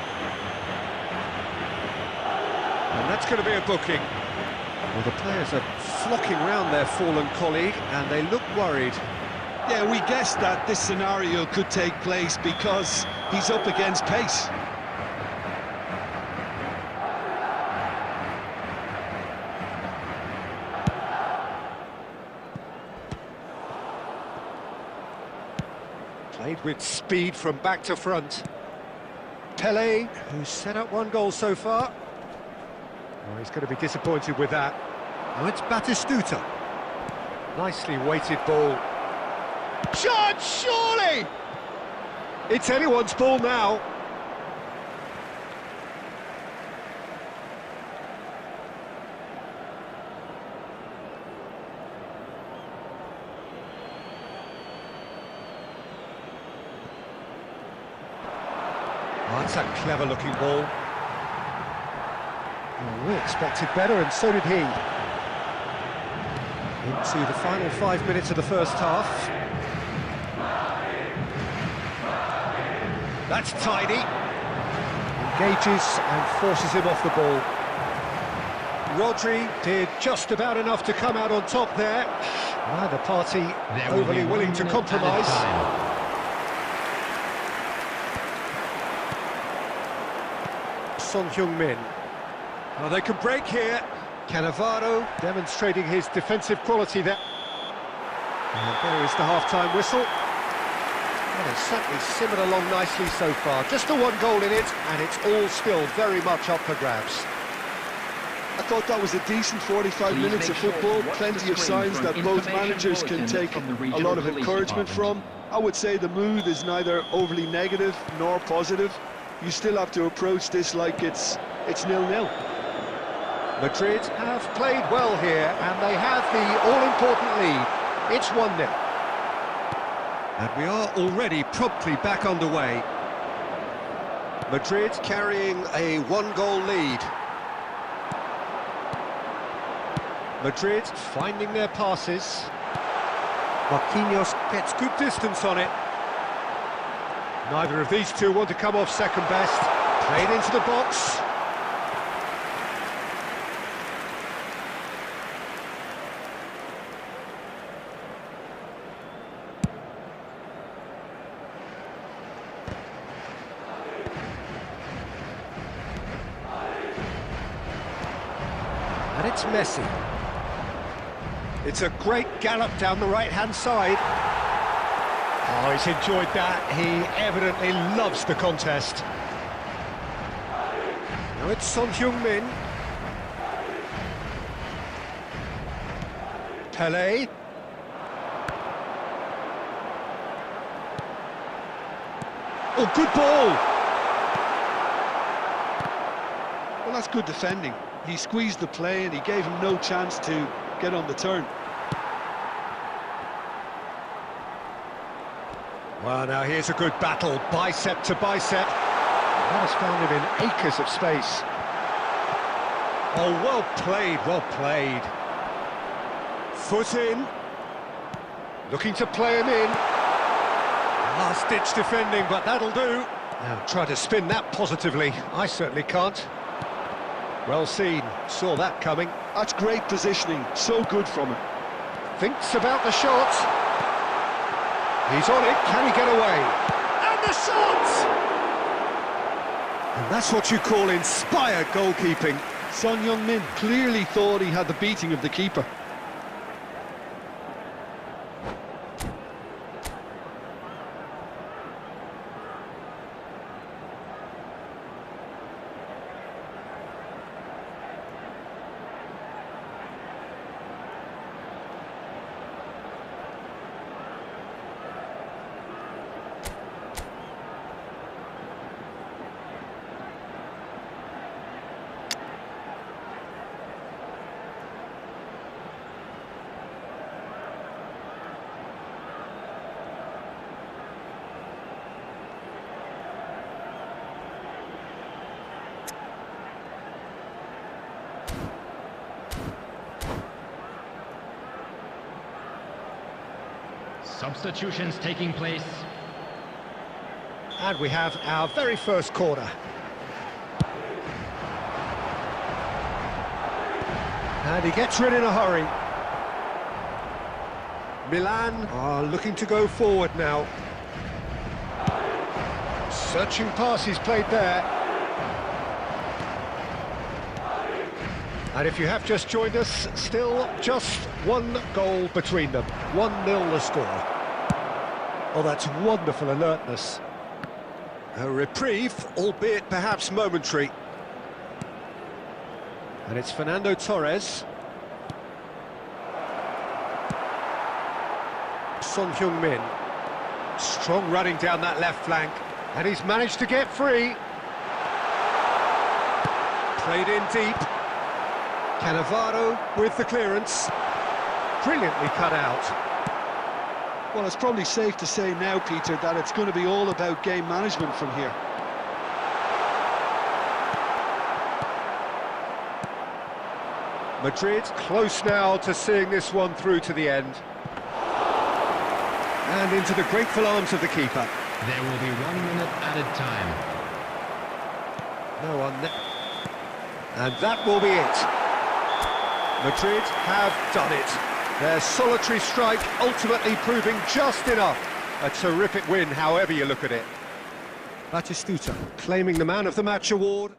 And that's going to be a booking. Well, the players are flocking round their fallen colleague, and they look worried. Yeah, we guessed that this scenario could take place because he's up against pace. Played with speed from back to front. Pele, who's set up one goal so far. Oh, he's going to be disappointed with that. Now it's Batistuta. Nicely weighted ball. Shot, surely! It's anyone's ball now. Oh, that's a clever-looking ball. Well, we expected better, and so did he. Into the final 5 minutes of the first half. That's tidy. Engages and forces him off the ball. Rodri did just about enough to come out on top there. Neither party overly willing to compromise. Son Heung-min. Well, they can break here. Cannavaro demonstrating his defensive quality there. And there is the half-time whistle. Well, they've certainly simmered along nicely so far. Just the one goal in it, and it's all still very much up for grabs. I thought that was a decent 45 minutes of football. Plenty of signs that both managers can take a lot of encouragement from. I would say the mood is neither overly negative nor positive. You still have to approach this like it's It's 0-0. Madrid have played well here, and they have the all-important lead. It's 1-0. And we are already promptly back underway. Madrid carrying a one-goal lead. Madrid finding their passes. Marquinhos gets good distance on it. Neither of these two want to come off second best. Played into the box. And it's Messi. It's a great gallop down the right-hand side. Oh, he's enjoyed that. He evidently loves the contest. Now it's Son Heung-min. Pelé. Oh, good ball! Well, that's good defending. He squeezed the play and he gave him no chance to get on the turn. Well, now here's a good battle, bicep to bicep. That has found him in acres of space. Oh, well played, well played. Foot in. Looking to play him in. Last-ditch defending, but that'll do. Now try to spin that positively. I certainly can't. Well seen, saw that coming. That's great positioning, so good from him. Thinks about the shot. He's on it, can he get away? And the shot! And that's what you call inspired goalkeeping. Son Heung-min clearly thought he had the beating of the keeper. Substitutions taking place. And we have our very first corner. And he gets rid in a hurry. Milan are looking to go forward now. Searching pass he's played there. And if you have just joined us, still just one goal between them. 1-0 the score. Oh, that's wonderful alertness. A reprieve, albeit perhaps momentary. And it's Fernando Torres. Son Heung-min. Strong running down that left flank. And he's managed to get free. Played in deep. Cannavaro with the clearance. Brilliantly cut out. Well, it's probably safe to say now, Peter, that it's going to be all about game management from here. Madrid close now to seeing this one through to the end. And into the grateful arms of the keeper. There will be 1 minute added time. No one. And that will be it. Madrid have done it. Their solitary strike ultimately proving just enough. A terrific win, however you look at it. Batistuta claiming the Man of the Match award.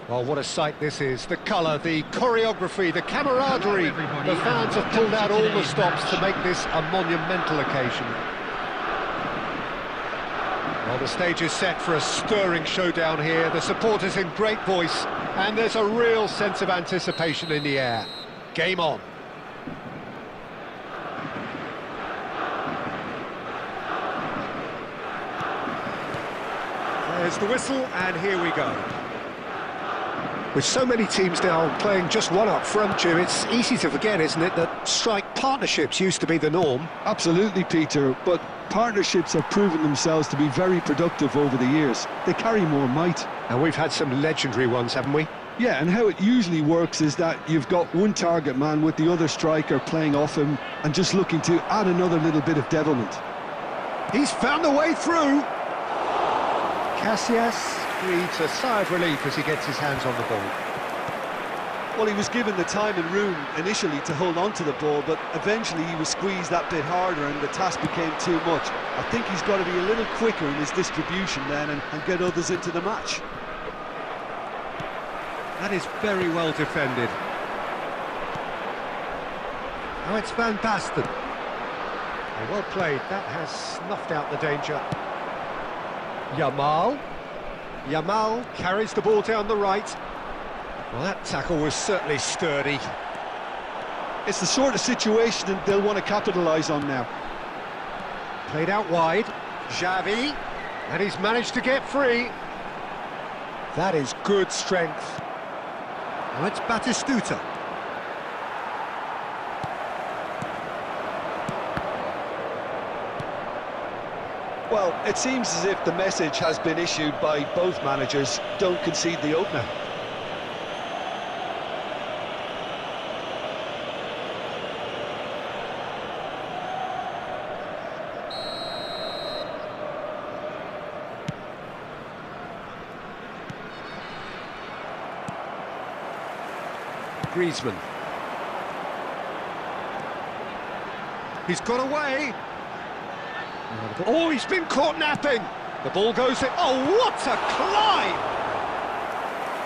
Well, what a sight this is. The colour, the choreography, the camaraderie. The fans have pulled out all the stops to make this a monumental occasion. Well, the stage is set for a stirring showdown here. The supporters in great voice, and there's a real sense of anticipation in the air. Game on. There's the whistle, and here we go. With so many teams now playing just one up front, Jim, it's easy to forget, isn't it, that strike partnerships used to be the norm? Absolutely, Peter, but partnerships have proven themselves to be very productive over the years. They carry more might. And we've had some legendary ones, haven't we? Yeah, and how it usually works is that you've got one target man with the other striker playing off him and just looking to add another little bit of devilment. He's found the way through. Casillas breathes a sigh of relief as he gets his hands on the ball. Well, he was given the time and room initially to hold on to the ball, but eventually he was squeezed that bit harder and the task became too much. I think he's got to be a little quicker in his distribution then and get others into the match. That is very well defended. Now it's Van Basten. Well played, that has snuffed out the danger. Yamal carries the ball down the right. Well, that tackle was certainly sturdy. It's the sort of situation that they'll want to capitalise on now. Played out wide. Xavi, and he's managed to get free. That is good strength. Now it's Batistuta. Well, it seems as if the message has been issued by both managers: don't concede the opener. Griezmann. He's got away. Oh, he's been caught napping. The ball goes in. Oh, what a climb!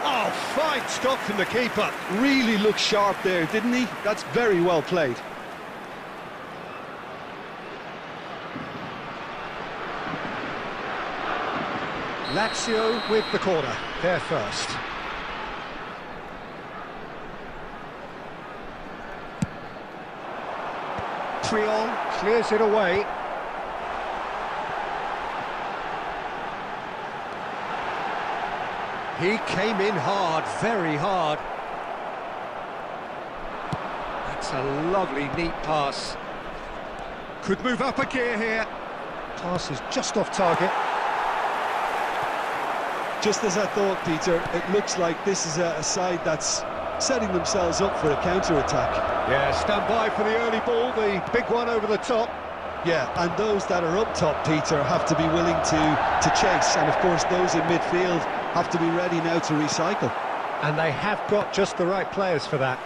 Oh, fine stop from the keeper. Really looked sharp there, didn't he? That's very well played. Lazio with the corner. They're first. Trion clears it away. He came in hard, very hard. That's a lovely, neat pass. Could move up a gear here. Pass is just off target. Just as I thought, Peter, it looks like this is a side that's setting themselves up for a counter-attack. Yeah, stand by for the early ball, the big one over the top. Yeah, and those that are up top, Peter, have to be willing to chase, and of course those in midfield have to be ready now to recycle. And they have got just the right players for that.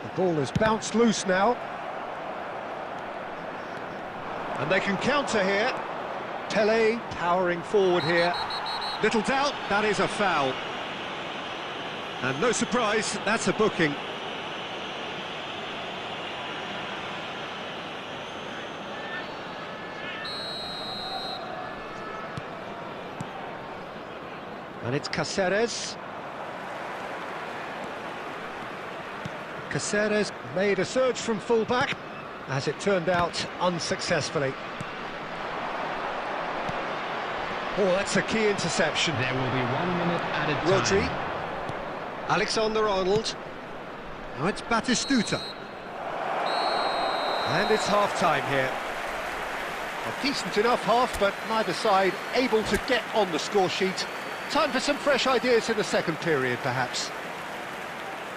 The ball has bounced loose now. And they can counter here. Pele powering forward here. Little doubt, that is a foul. And no surprise, that's a booking. And it's Caceres. Caceres made a surge from full-back, as it turned out, unsuccessfully. Oh, that's a key interception. There will be 1 minute added time. Rodri. Alexander-Arnold. Now it's Batistuta. And it's half-time here. A decent enough half, but neither side able to get on the score sheet. Time for some fresh ideas in the second period, perhaps.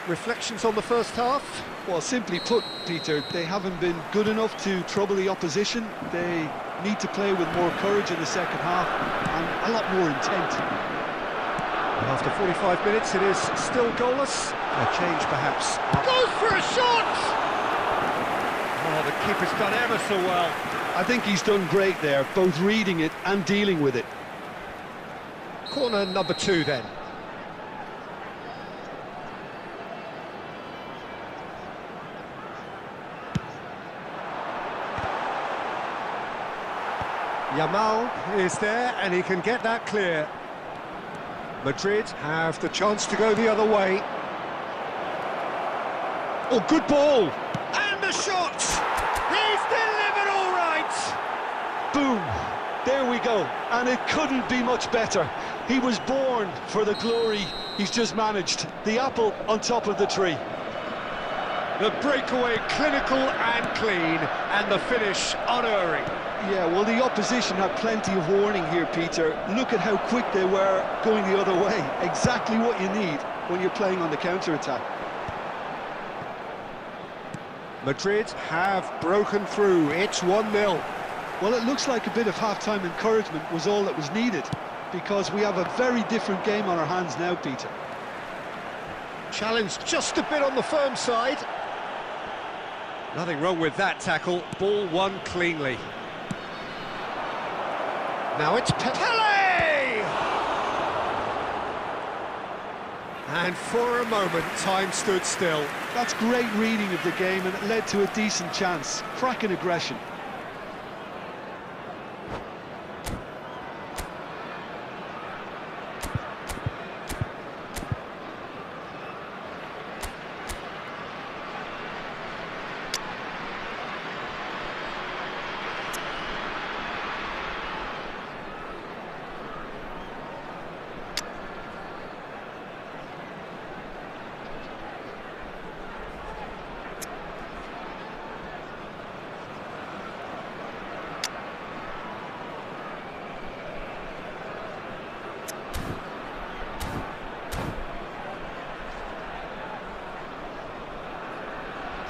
Reflections on the first half? Well, simply put, Peter, they haven't been good enough to trouble the opposition. They need to play with more courage in the second half and a lot more intent. And after 45 minutes, it is still goalless. A change, perhaps. Goes for a shot! Oh, the keeper's done ever so well. I think he's done great there, both reading it and dealing with it. Corner number 2 then. Yamal is there and he can get that clear. Madrid have the chance to go the other way. Oh, good ball! And the shot! He's delivered all right! Boom! There we go, and it couldn't be much better. He was born for the glory he's just managed. The apple on top of the tree. The breakaway clinical and clean, and the finish unerring. Yeah, well, the opposition had plenty of warning here, Peter. Look at how quick they were going the other way. Exactly what you need when you're playing on the counter-attack. Madrid have broken through. It's 1-0. Well, it looks like a bit of half-time encouragement was all that was needed, because we have a very different game on our hands now, Peter. Challenge just a bit on the firm side. Nothing wrong with that tackle. Ball won cleanly. Now it's Pele! And for a moment, time stood still. That's great reading of the game, and it led to a decent chance. Cracking aggression.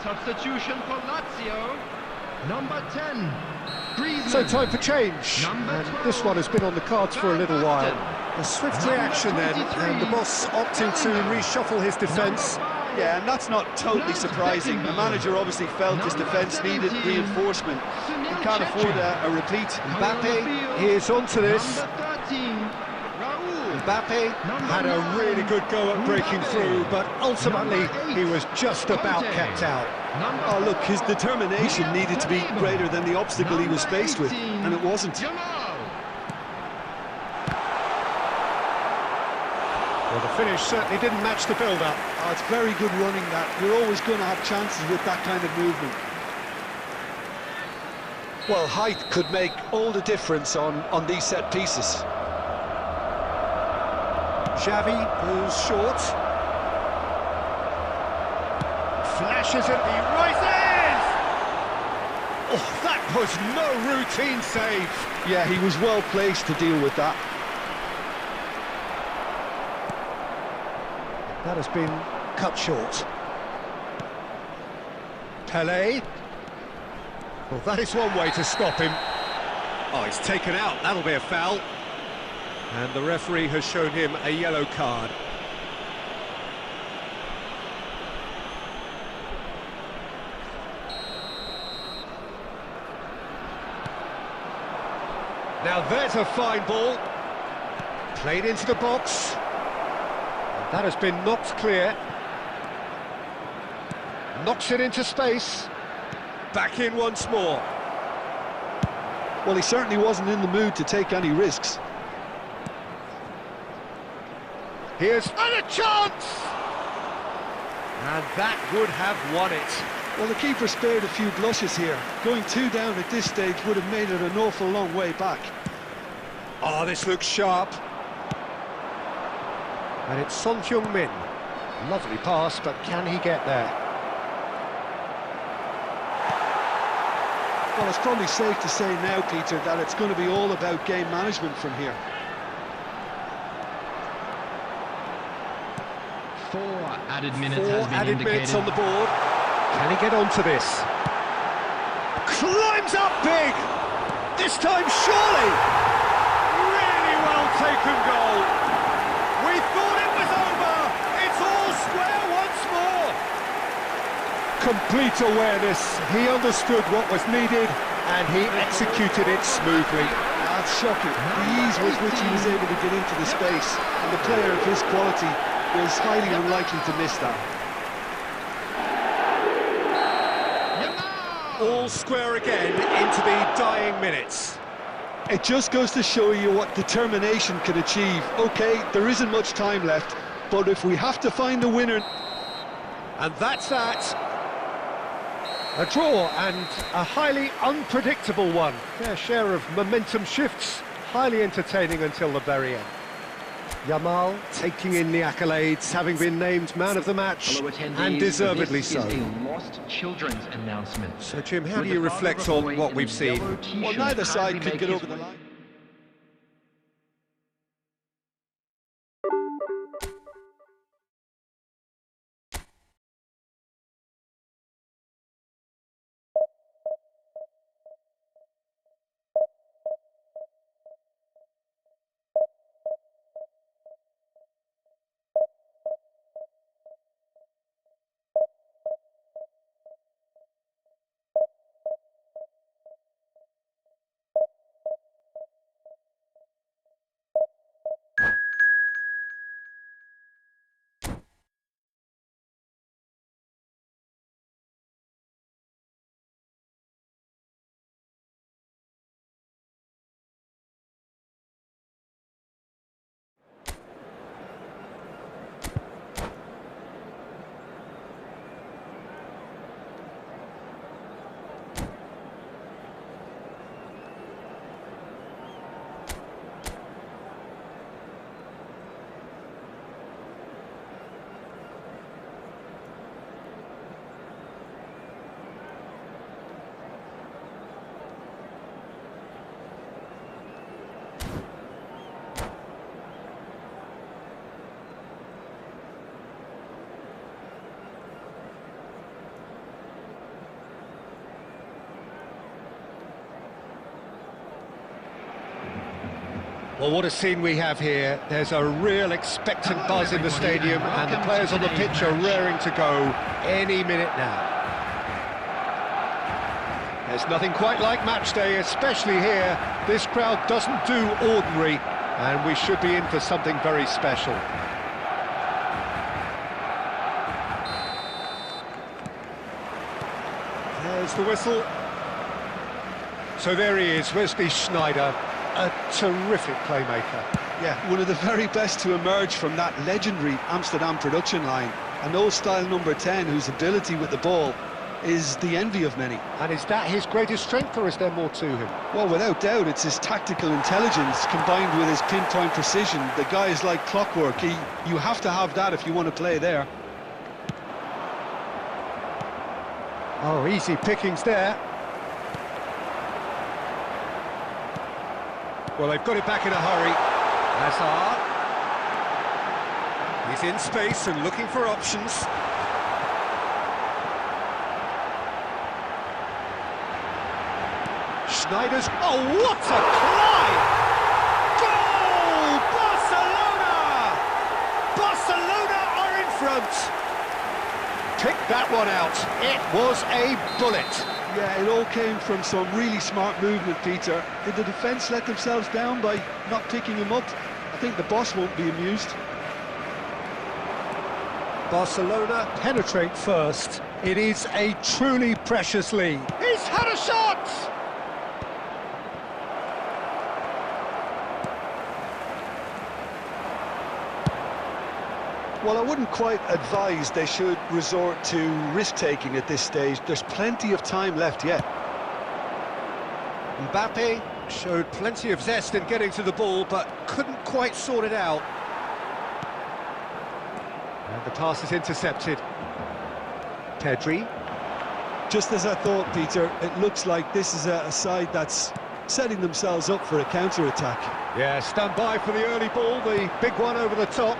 Substitution for Lazio, number 10, Griezmann. So time for change, and this one has been on the cards for a little while. A swift reaction then, and the boss opting to reshuffle his defence. Yeah, and that's not totally surprising. The manager obviously felt his defence needed reinforcement. He can't afford a repeat. Mbappe is onto this. Mbappe had a really good go at breaking through, but ultimately he was just about kept out. Oh, look, his determination needed to be greater than the obstacle he was faced with, and it wasn't. Well, the finish certainly didn't match the build-up. Oh, it's very good running that. You're always going to have chances with that kind of movement. Well, height could make all the difference on these set pieces. Xavi, who's short. Flashes it, he rises! Oh, that was no routine save. Yeah, he was well placed to deal with that. That has been cut short. Pele. Well, that is one way to stop him. Oh, he's taken out, that'll be a foul. And the referee has shown him a yellow card. Now there's a fine ball. Played into the box. And that has been knocked clear. Knocks it into space. Back in once more. Well, he certainly wasn't in the mood to take any risks. Here's a chance! And that would have won it. Well, the keeper spared a few blushes here. Going 2 down at this stage would have made it an awful long way back. Oh, this looks sharp. And it's Son Heung-min. Lovely pass, but can he get there? Well, it's probably safe to say now, Peter, that it's going to be all about game management from here. 4 added minutes 4 has been added indicated. minutes on the board. Can he get onto this? Climbs up big! This time surely! Really well taken goal. We thought it was over. It's all square once more. Complete awareness. He understood what was needed and he executed it smoothly. That's shocking. The ease with which he was able to get into the space, and the player of his quality was highly unlikely to miss that. All square again into the dying minutes. It just goes to show you what determination can achieve. Okay, there isn't much time left, but if we have to find a winner... And that's that. A draw, and a highly unpredictable one. Fair share of momentum shifts, highly entertaining until the very end. Yamal taking in the accolades, having been named man of the match, and deservedly so. This is a lost children's announcement. So, Jim, how do you reflect on what we've seen? Well, neither side could get over the line. Well, what a scene we have here. There's a real expectant buzz in the stadium, and the players on the pitch are raring to go any minute now. There's nothing quite like match day, especially here. This crowd doesn't do ordinary, and we should be in for something very special. There's the whistle. So there he is, Wesley Sneijder. A terrific playmaker. Yeah, one of the very best to emerge from that legendary Amsterdam production line. An old-style number 10 whose ability with the ball is the envy of many. And is that his greatest strength, or is there more to him? Well, without doubt, it's his tactical intelligence combined with his pinpoint precision. The guy is like clockwork. You have to have that if you want to play there. Oh, easy pickings there. Well, they've got it back in a hurry. Hazard. He's in space and looking for options. Sneijder's... Oh, what a climb! Goal! Barcelona! Barcelona are in front. Pick that one out. It was a bullet. Yeah, it all came from some really smart movement, Peter. Did the defence let themselves down by not picking him up? I think the boss won't be amused. Barcelona penetrate first. It is a truly precious lead. He's had a shot! Well, I wouldn't quite advise they should resort to risk-taking at this stage. There's plenty of time left yet. Mbappe showed plenty of zest in getting to the ball, but couldn't quite sort it out. And the pass is intercepted. Pedri. Just as I thought, Peter, it looks like this is a side that's setting themselves up for a counter-attack. Yeah, stand by for the early ball, the big one over the top.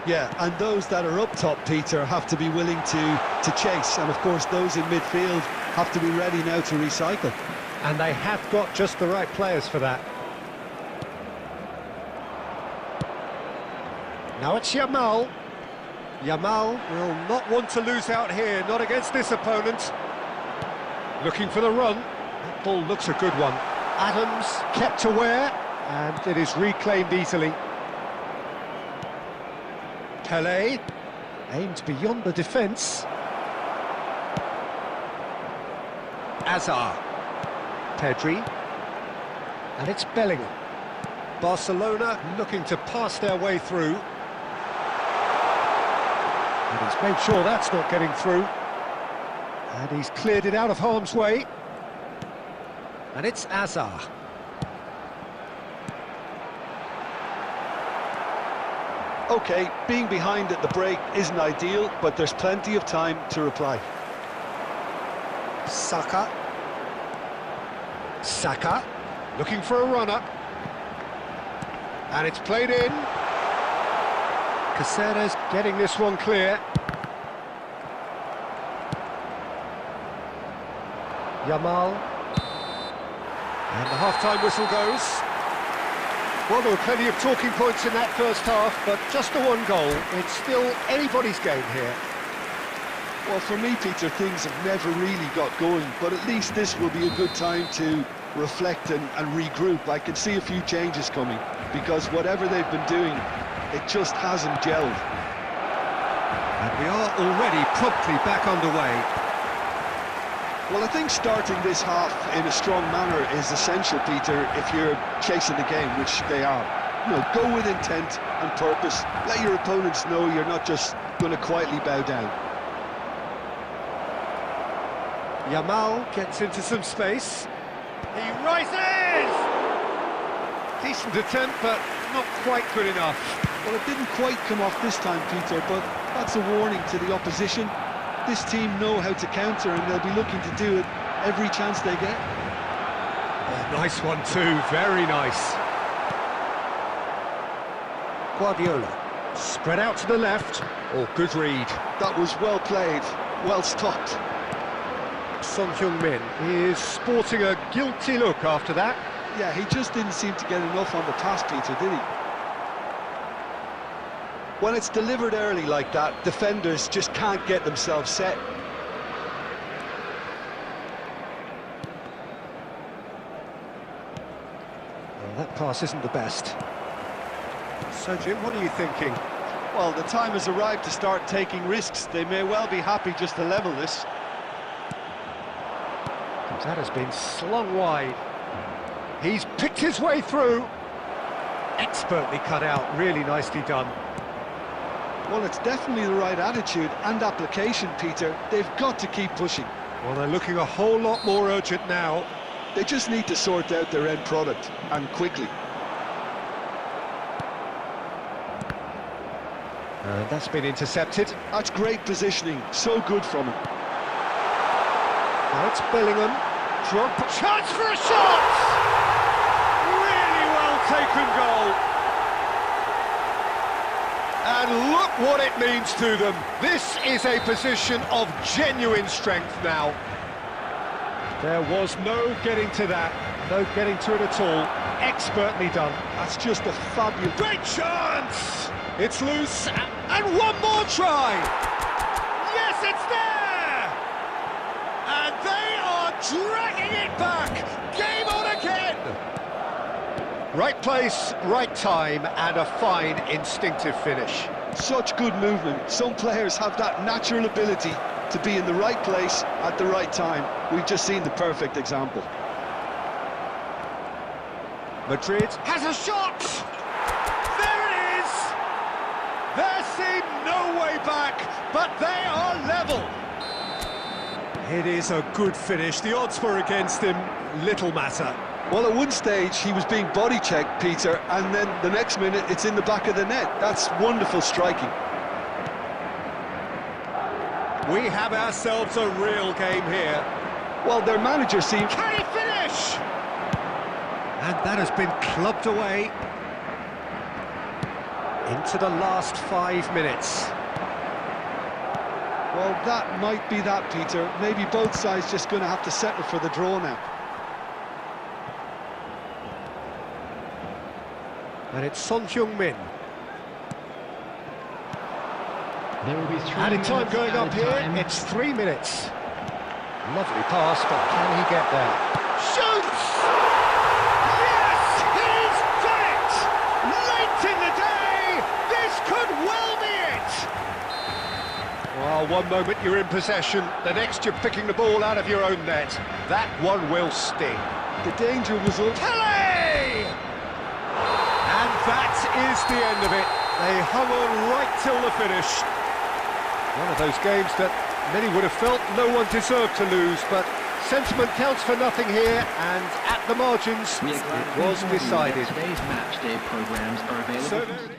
Yeah, and those that are up top, Peter, have to be willing to chase. And, of course, those in midfield have to be ready now to recycle. And they have got just the right players for that. Now it's Yamal. Yamal will not want to lose out here, not against this opponent. Looking for the run. That ball looks a good one. Adams kept aware, and it is reclaimed easily. Pele aimed beyond the defence. Azar. Pedri. And it's Bellingham. Barcelona looking to pass their way through. And he's made sure that's not getting through. And he's cleared it out of harm's way. And it's Azar. OK, being behind at the break isn't ideal, but there's plenty of time to reply. Saka. Saka, looking for a runner. And it's played in. Caceres getting this one clear. Yamal. And the half-time whistle goes. Well, there were plenty of talking points in that first half, but just the one goal. It's still anybody's game here. Well, for me, Peter, things have never really got going, but at least this will be a good time to reflect and regroup. I can see a few changes coming, because whatever they've been doing, it just hasn't gelled. And we are already promptly back underway. Well, I think starting this half in a strong manner is essential, Peter, if you're chasing the game, which they are. You know, go with intent and purpose. Let your opponents know you're not just going to quietly bow down. Yamal gets into some space. He rises! Decent attempt, but not quite good enough. Well, it didn't quite come off this time, Peter, but that's a warning to the opposition. This team know how to counter, and they'll be looking to do it every chance they get. Oh, nice one too, very nice. Guardiola, spread out to the left. Oh, good read. That was well played, well stopped. Son Heung-min is sporting a guilty look after that. Yeah, he just didn't seem to get enough on the pass, Peter, did he? When it's delivered early like that, defenders just can't get themselves set. Well, that pass isn't the best. So, Jim, what are you thinking? Well, the time has arrived to start taking risks. They may well be happy just to level this. That has been slung wide. He's picked his way through. Expertly cut out, really nicely done. Well, it's definitely the right attitude and application, Peter. They've got to keep pushing. Well, they're looking a whole lot more urgent now. They just need to sort out their end product, and quickly. That's been intercepted. That's great positioning, so good from him. Now it's Bellingham. Chance for a shot! Really well taken goal. And look what it means to them. This is a position of genuine strength now. There was no getting to that, no getting to it at all. Expertly done. That's just a fabulous... Great chance! It's loose, and one more try! Yes, it's there! And they are dragging it back! Game on again! Right place, right time, and a fine instinctive finish. Such good movement. Some players have that natural ability to be in the right place at the right time. We've just seen the perfect example. Madrid has a shot! There it is! There seemed no way back, but they are level. It is a good finish. The odds were against him, little matter. Well, at one stage he was being body checked, Peter, and then the next minute it's in the back of the net. That's wonderful striking. We have ourselves a real game here. Well, their manager seems... Can he finish? And that has been clubbed away into the last 5 minutes. Well, that might be that, Peter. Maybe both sides just going to have to settle for the draw now. And it's Son Heung-min. There will be 3 Added time minutes going up added here, time. it's 3 minutes. Lovely pass, but can he get there? Shoots! Yes, he's done it! Late in the day, this could well be it! Well, one moment you're in possession, the next you're picking the ball out of your own net. That one will sting. The danger was up. Pele! And that is the end of it. They hung on right till the finish. One of those games that many would have felt no one deserved to lose, but sentiment counts for nothing here, and at the margins, it was decided. Today's match day programs are available.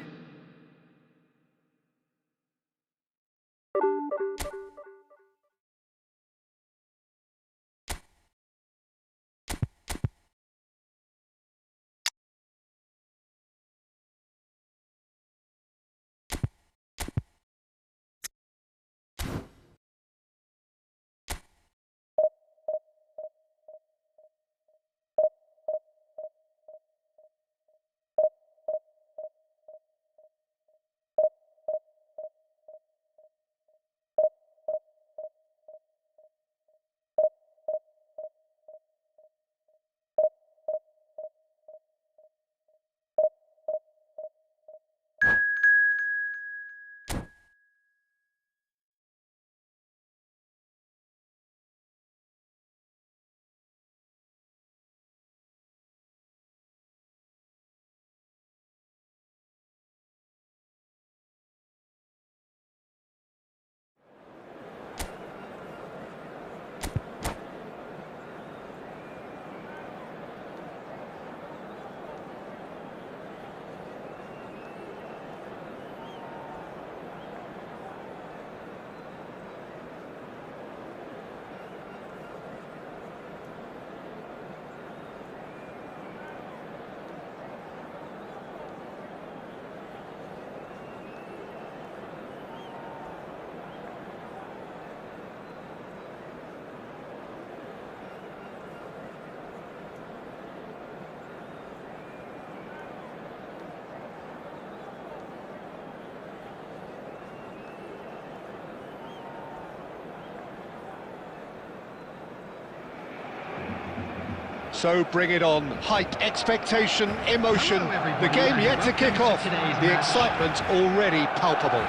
So bring it on. Hype, expectation, emotion. Hello, The game yet to kick off. Today's The match. excitement already palpable.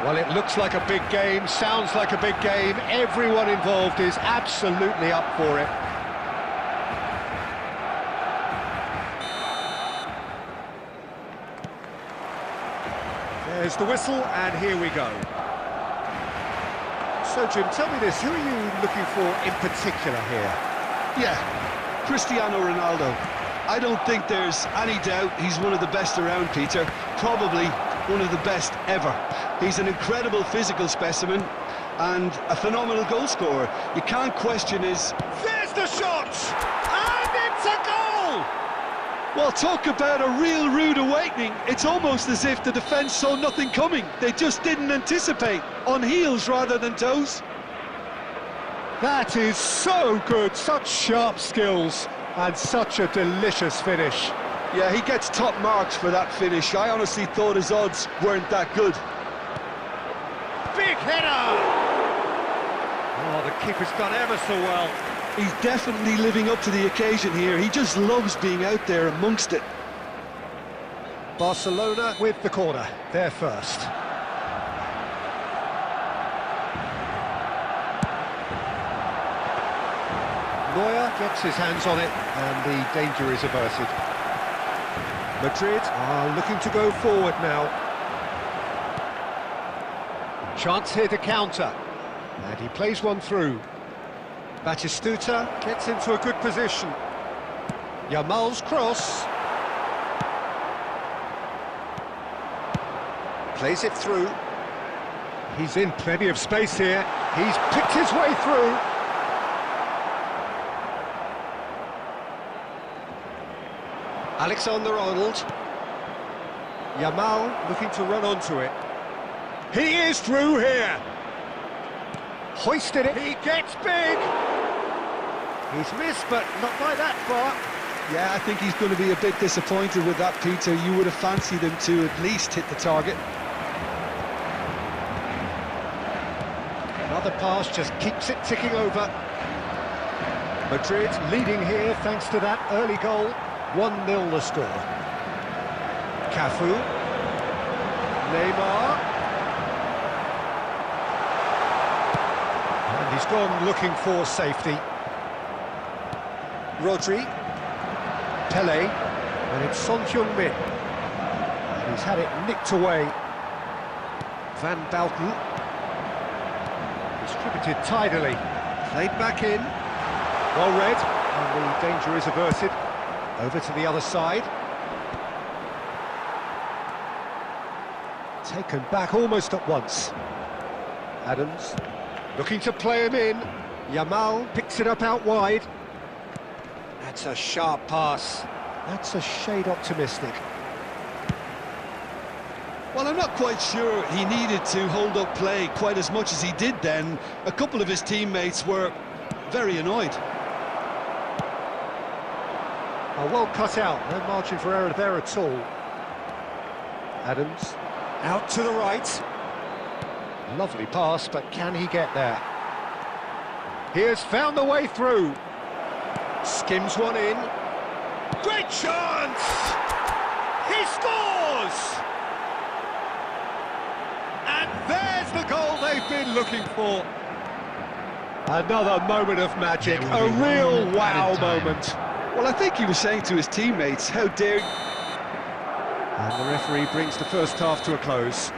Well, it looks like a big game, sounds like a big game. Everyone involved is absolutely up for it. There's the whistle, and here we go. So, Jim, tell me this, who are you looking for in particular here? Yeah, Cristiano Ronaldo. I don't think there's any doubt he's one of the best around, Peter. Probably one of the best ever. He's an incredible physical specimen and a phenomenal goal scorer. You can't question his... There's the shot! And it's a goal! Well, talk about a real rude awakening. It's almost as if the defence saw nothing coming. They just didn't anticipate, on heels rather than toes. That is so good, such sharp skills, and such a delicious finish. Yeah, he gets top marks for that finish. I honestly thought his odds weren't that good. Big header! Oh, the keeper's done ever so well. He's definitely living up to the occasion here. He just loves being out there amongst it. Barcelona with the corner, they're first. Neuer gets his hands on it, and the danger is averted. Madrid are looking to go forward now. Chance here to counter, and he plays one through. Batistuta gets into a good position. Yamal's cross. Plays it through. He's in plenty of space here. He's picked his way through. Alexander-Arnold. Yamal looking to run onto it. He is through here. Hoisted it. He gets big. He's missed, but not by that far. Yeah, I think he's going to be a bit disappointed with that, Peter. You would have fancied him to at least hit the target. Another pass just keeps it ticking over. Madrid leading here thanks to that early goal. 1-0 the score. Cafu. Neymar. And he's gone looking for safety. Rodri. Pele. And it's Son Heung-min. And he's had it nicked away. Van Bauten. Distributed tidily. Played back in. Well read. And the danger is averted. Over to the other side. Taken back almost at once. Adams. Looking to play him in. Yamal picks it up out wide. That's a sharp pass. That's a shade optimistic. Well, I'm not quite sure he needed to hold up play quite as much as he did then. A couple of his teammates were very annoyed. Well cut out, no margin for error there at all. Adams, out to the right. Lovely pass, but can he get there? He has found the way through. Skims one in. Great chance! He scores! And there's the goal they've been looking for. Another moment of magic, a real wow moment. Well, I think he was saying to his teammates, how dare you... And the referee brings the first half to a close.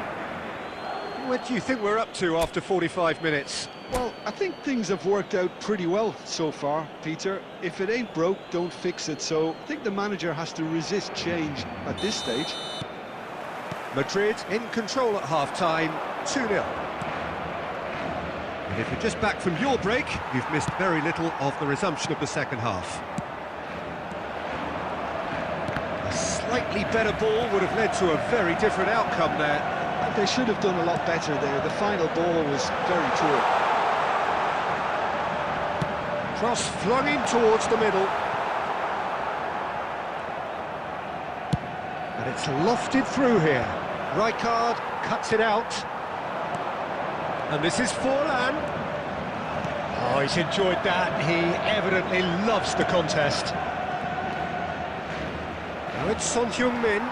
What do you think we're up to after 45 minutes? Well, I think things have worked out pretty well so far, Peter. If it ain't broke, don't fix it. So I think the manager has to resist change at this stage. Madrid in control at half-time, 2-0. And if you're just back from your break, you've missed very little of the resumption of the second half. A slightly better ball would have led to a very different outcome there. They should have done a lot better there. The final ball was very poor. Cross flung in towards the middle. And it's lofted through here. Rijkaard cuts it out. And this is Forlan. Oh, he's enjoyed that. He evidently loves the contest. Now it's Son Heung-min.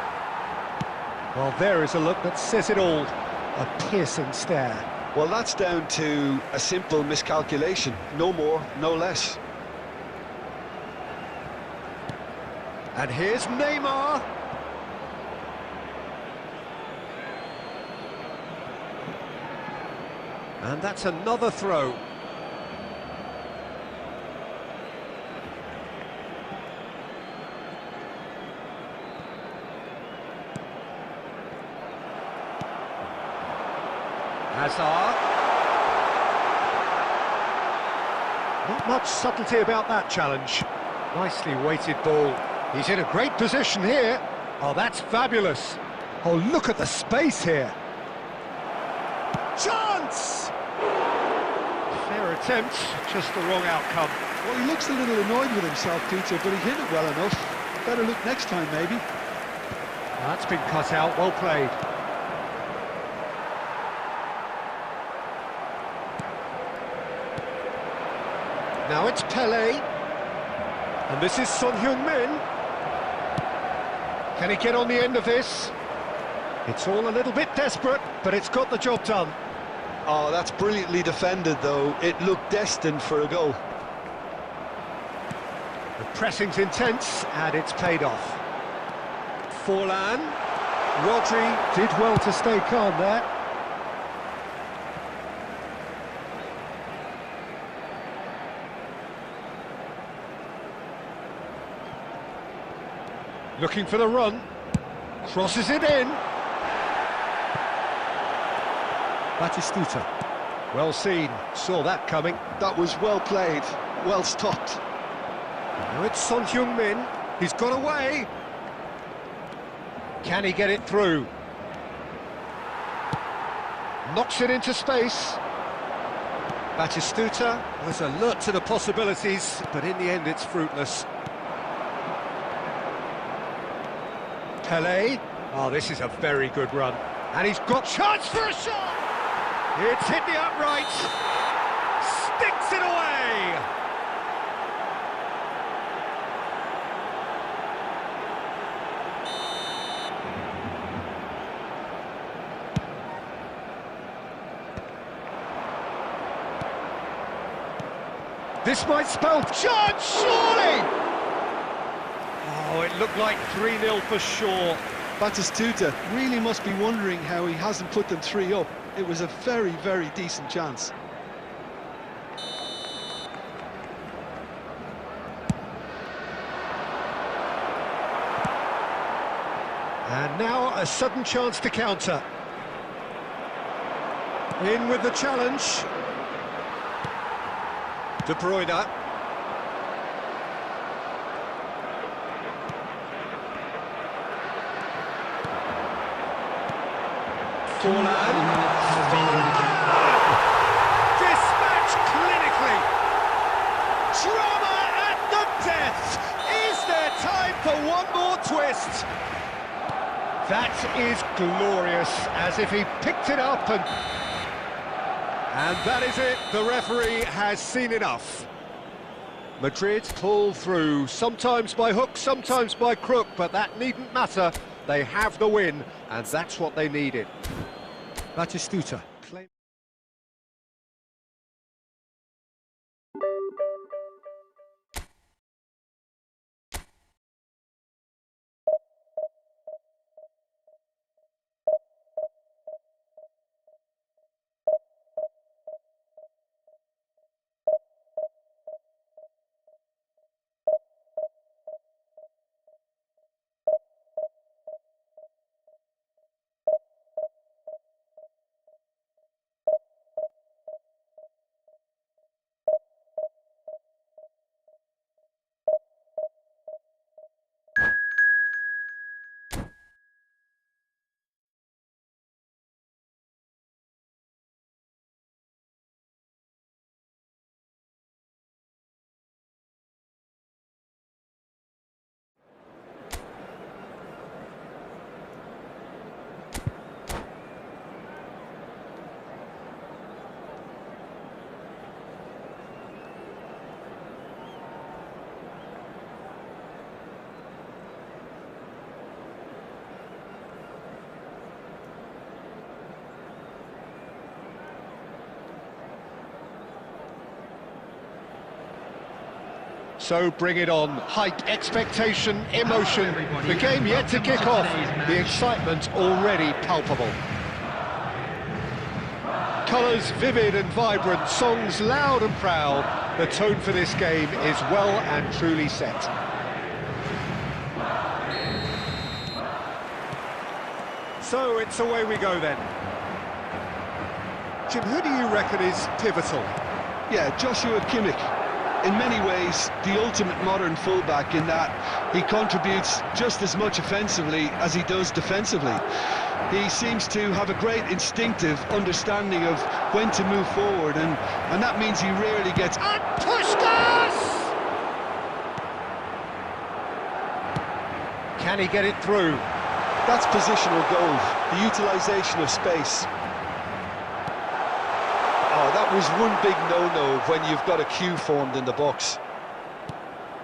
Well, there is a look that says it all. A piercing stare. Well, that's down to a simple miscalculation. No more, no less. And here's Neymar. And that's another throw. Hazard. Not much subtlety about that challenge. Nicely weighted ball. He's in a great position here. Oh, that's fabulous. Oh, look at the space here. Chance! Fair attempt, just the wrong outcome. Well, he looks a little annoyed with himself, Peter, but he hit it well enough. Better look next time, maybe. That's been cut out, well played. Now it's Pele. And this is Son Heung-min. Can he get on the end of this? It's all a little bit desperate, but it's got the job done. Oh, that's brilliantly defended, though. It looked destined for a goal. The pressing's intense, and it's paid off. Forlan. Rodri did well to stay calm there. Looking for the run. Crosses it in. Batistuta. Well seen. Saw that coming. That was well played. Well stopped. Now it's Son Heung-min. He's got away. Can he get it through? Knocks it into space. Batistuta was alert to the possibilities, but in the end it's fruitless. Pele. Oh, this is a very good run. And he's got chance for a shot! It's hit the upright. Sticks it away! This might spell chance, surely! Oh, it looked like 3-0 for sure. Batistuta really must be wondering how he hasn't put them 3 up. It was a very, very decent chance. And now a sudden chance to counter. In with the challenge. De Bruyne. Dispatched clinically. Drama at the death. Is there time for one more twist? That is glorious, as if he picked it up and that is it. The referee has seen enough. Madrid pull through, sometimes by hook, sometimes by crook, but that needn't matter. They have the win, and that's what they needed. Batistuta. So bring it on. Height, expectation, emotion. The game yet to kick off. The excitement already palpable. Colours vivid and vibrant, songs loud and proud. The tone for this game is well and truly set. So it's away we go then. Jim, who do you reckon is pivotal? Yeah, Joshua Kimmich. In many ways, the ultimate modern fullback in that he contributes just as much offensively as he does defensively. He seems to have a great instinctive understanding of when to move forward, and that means he rarely gets... And Puskás! Can he get it through? That's positional goal, the utilisation of space. Oh, that was one big no-no when you've got a queue formed in the box.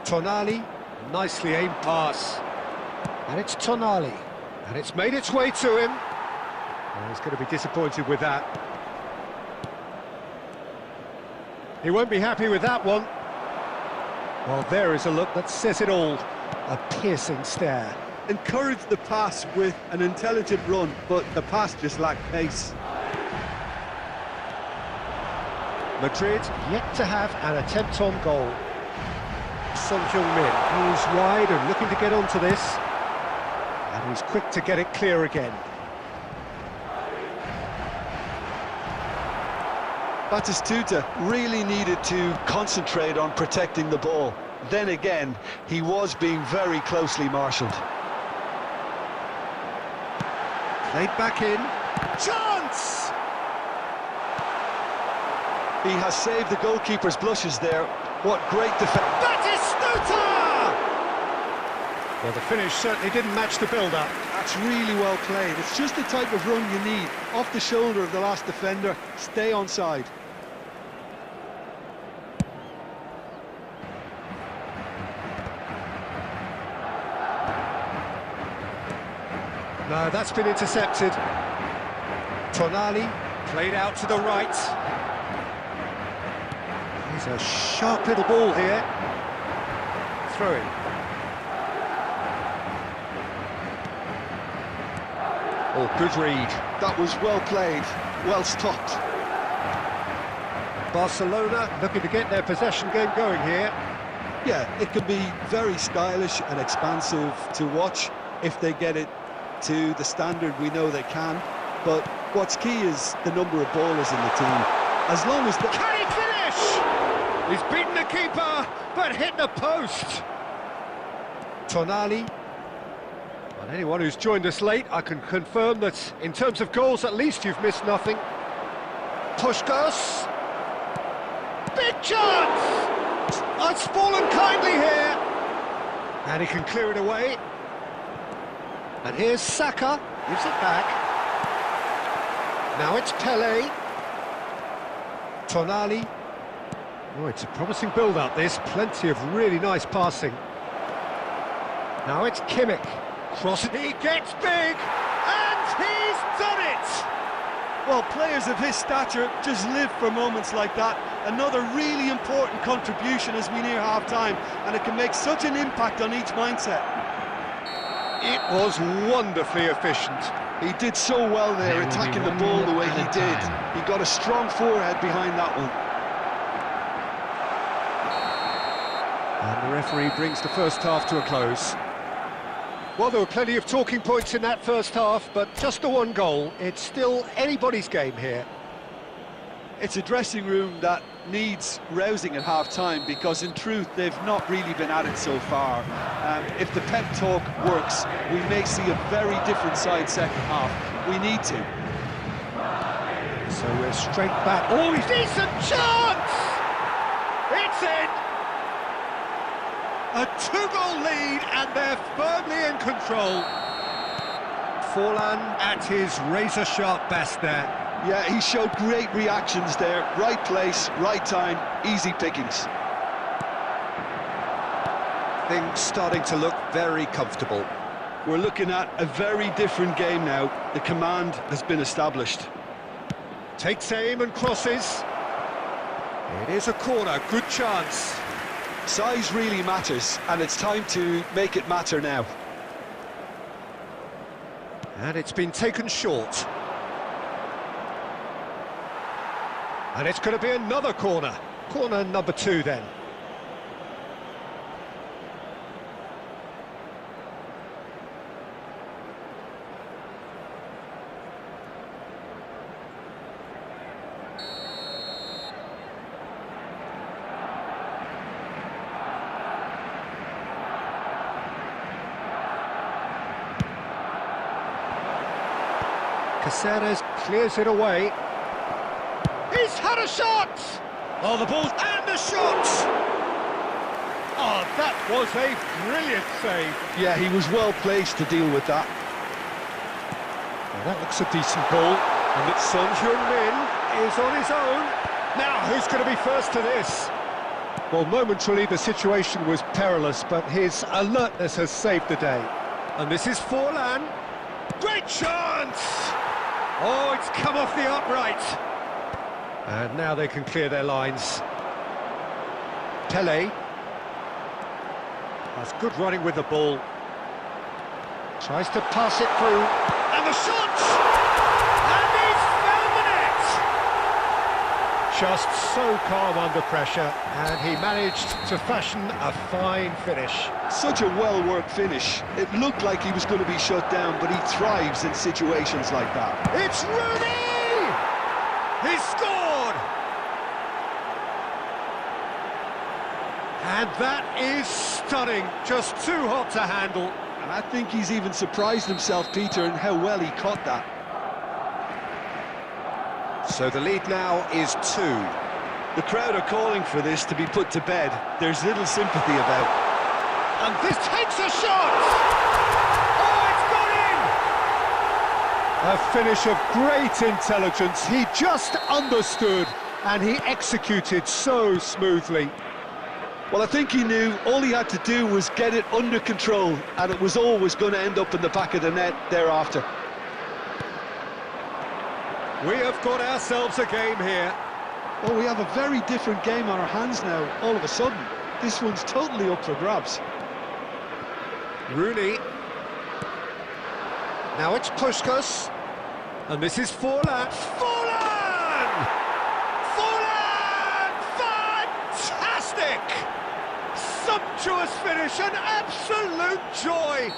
Tonali, nicely aimed pass. And it's Tonali. And it's made its way to him. Oh, he's going to be disappointed with that. He won't be happy with that one. Well, there is a look that says it all. A piercing stare. Encouraged the pass with an intelligent run, but the pass just lacked pace. Madrid yet to have an attempt on goal. Son Heung-min moves wide and looking to get onto this. And he's quick to get it clear again. Batistuta really needed to concentrate on protecting the ball. Then again, he was being very closely marshalled. Played back in. Chance! He has saved the goalkeeper's blushes there. What great defense. Batistuta! Well, the finish certainly didn't match the build-up. That's really well played. It's just the type of run you need. Off the shoulder of the last defender, stay onside. No, that's been intercepted. Tonali played out to the right. He's a sharp little ball here. Throw in. Oh, good read. That was well played, well stopped. Barcelona looking to get their possession game going here. Yeah, it can be very stylish and expansive to watch if they get it to the standard we know they can. But what's key is the number of ballers in the team. As long as the... Can he finish? He's beaten the keeper, but hit the post. Tonali. Well, anyone who's joined us late, I can confirm that in terms of goals, at least you've missed nothing. Puskás. Big chance! It's fallen kindly here. And he can clear it away. And here's Saka, gives it back. Now it's Pelé. Tonali. Oh, it's a promising build-up, this. Plenty of really nice passing. Now it's Kimmich. Cross it, he gets big, and he's done it! Well, players of his stature just live for moments like that. Another really important contribution as we near half-time, and it can make such an impact on each mindset. It was wonderfully efficient. He did so well there, attacking the ball the way he did. He got a strong forehead behind that one. And the referee brings the first half to a close. Well, there were plenty of talking points in that first half, but just the one goal. It's still anybody's game here. It's a dressing room that needs rousing at half-time, because in truth they've not really been at it so far. If the pep talk works, we may see a very different side second half. We need to. So we're straight back. Oh, decent chance! It's in! A two-goal lead, and they're firmly in control. Forlan at his razor-sharp best there. Yeah, he showed great reactions there. Right place, right time, easy pickings. Things starting to look very comfortable. We're looking at a very different game now. The command has been established. Takes aim and crosses. It is a corner, good chance. Size really matters, and it's time to make it matter now. And it's been taken short. And it's going to be another corner. Corner number 2 then. Caceres clears it away. He's had a shot! Oh, the ball and the shot! Oh, that was a brilliant save. Yeah, he was well placed to deal with that. Well, that looks a decent ball. And Son Heung-min is on his own. Now, who's going to be first to this? Well, momentarily the situation was perilous, but his alertness has saved the day. And this is Forlan. Great chance! Oh, it's come off the upright. And now they can clear their lines. Pelé. That's good running with the ball. Tries to pass it through. And the shot! And he's found the net! Just so calm under pressure. And he managed to fashion a fine finish. Such a well-worked finish. It looked like he was going to be shut down, but he thrives in situations like that. It's Rooney! He scored! And that is stunning, just too hot to handle. And I think he's even surprised himself, Peter, in how well he caught that. So the lead now is 2. The crowd are calling for this to be put to bed. There's little sympathy about. And this takes a shot! Oh, it's gone in! A finish of great intelligence. He just understood, and he executed so smoothly. Well, I think he knew all he had to do was get it under control, and it was always going to end up in the back of the net thereafter. We have got ourselves a game here. Well, we have a very different game on our hands now, all of a sudden. This one's totally up for grabs. Rooney. Now it's Puskás. And this is Forlan. Forlan! Forlan! Fantastic! Sumptuous finish, an absolute joy!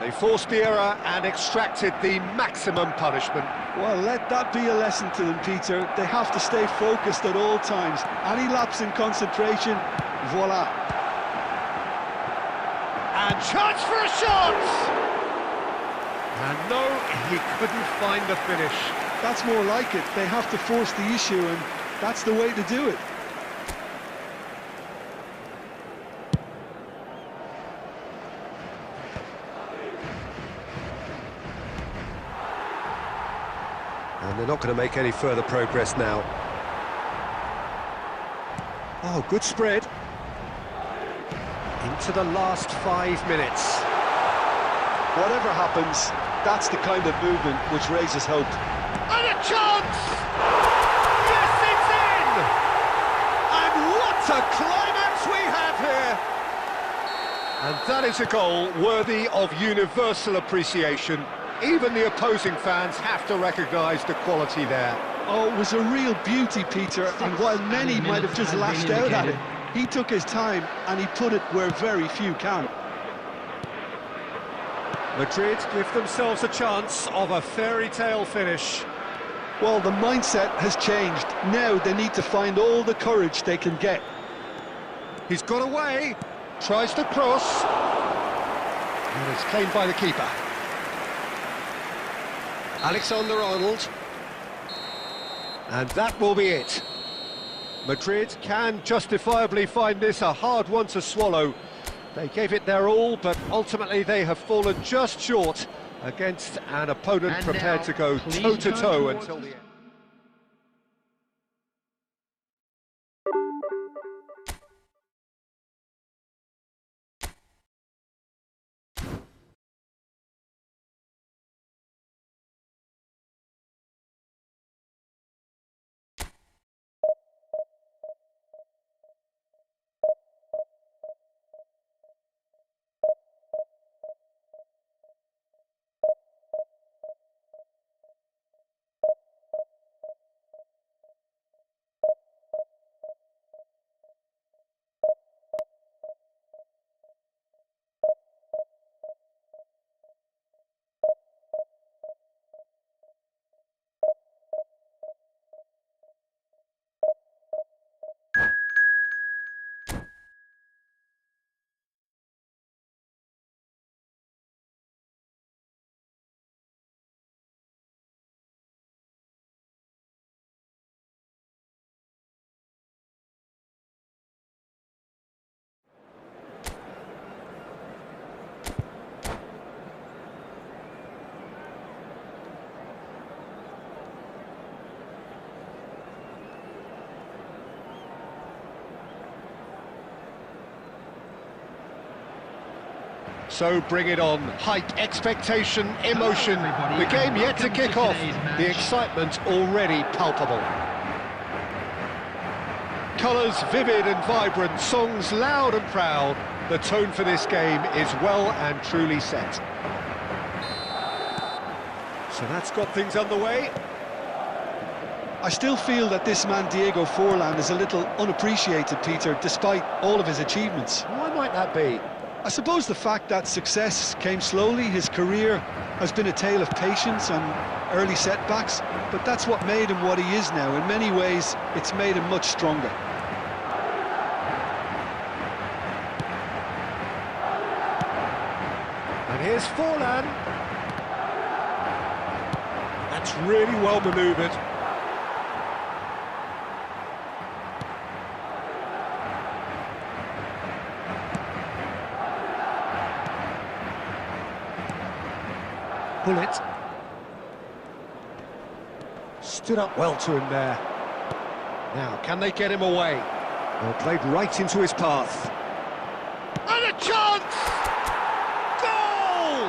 They forced the error and extracted the maximum punishment. Well, let that be a lesson to them, Peter. They have to stay focused at all times. Any lapse in concentration, voila. And chance for a shot! And no, he couldn't find the finish. That's more like it. They have to force the issue, and that's the way to do it. And they're not going to make any further progress now. Oh, good spread. Into the last 5 minutes. Whatever happens, that's the kind of movement which raises hope. And a chance! Yes, it's in! And what a climax we have here! And that is a goal worthy of universal appreciation. Even the opposing fans have to recognise the quality there. Oh, it was a real beauty, Peter, and while many might have just lashed out at it, he took his time and he put it where very few can. Madrid give themselves a chance of a fairy tale finish. Well, the mindset has changed. Now they need to find all the courage they can get. He's got away, tries to cross, and it's claimed by the keeper. Alexander-Arnold. And that will be it. Madrid can justifiably find this a hard one to swallow. They gave it their all, but ultimately they have fallen just short against an opponent prepared to go toe-to-toe until the end. So bring it on. Hype, expectation, emotion. The game yet to kick off. The excitement already palpable. Colours vivid and vibrant, songs loud and proud. The tone for this game is well and truly set. So that's got things underway. I still feel that this man, Diego Forlan, is a little unappreciated, Peter, despite all of his achievements. Why might that be? I suppose the fact that success came slowly, his career has been a tale of patience and early setbacks, but that's what made him what he is now. In many ways, it's made him much stronger. And here's Forlan. That's really well manoeuvred. Bullet. Stood up well to him there. Now, can they get him away? Well, played right into his path. And a chance! Goal!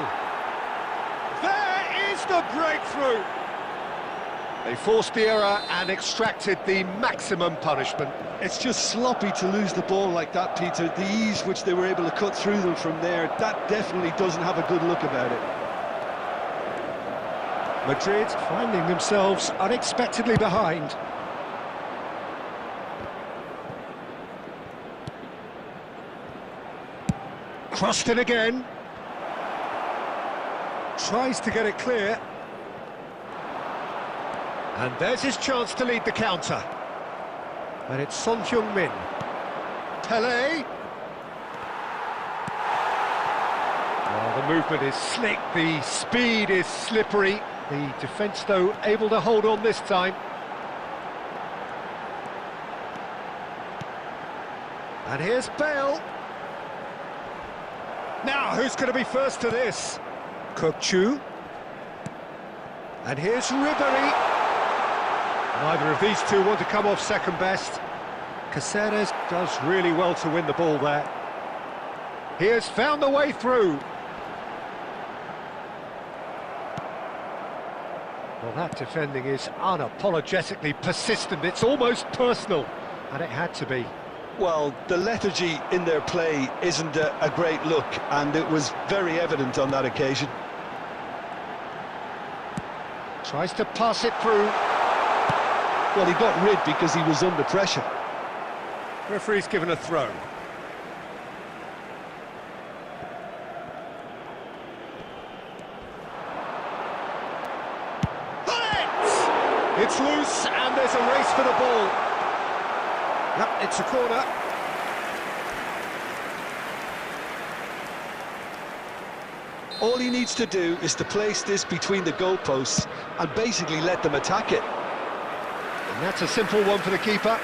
There is the breakthrough! They forced the error and extracted the maximum punishment. It's just sloppy to lose the ball like that, Peter. The ease which they were able to cut through them from there, that definitely doesn't have a good look about it. Madrid finding themselves unexpectedly behind. Crossed in again. Tries to get it clear. And there's his chance to lead the counter. And it's Son Heung-min. Pelé. Oh, the movement is slick, the speed is slippery. The defence, though, able to hold on this time. And here's Bale. Now, who's going to be first to this? Kukçu. And here's Ribery. Neither of these two want to come off second best. Caceres does really well to win the ball there. He has found the way through. Well, that defending is unapologetically persistent. It's almost personal, and it had to be. Well, the lethargy in their play isn't a great look, and it was very evident on that occasion. Tries to pass it through. Well, he got rid because he was under pressure. Referee's given a throw. It's loose, and there's a race for the ball. Yep, it's a corner. All he needs to do is to place this between the goalposts and basically let them attack it. And that's a simple one for the keeper.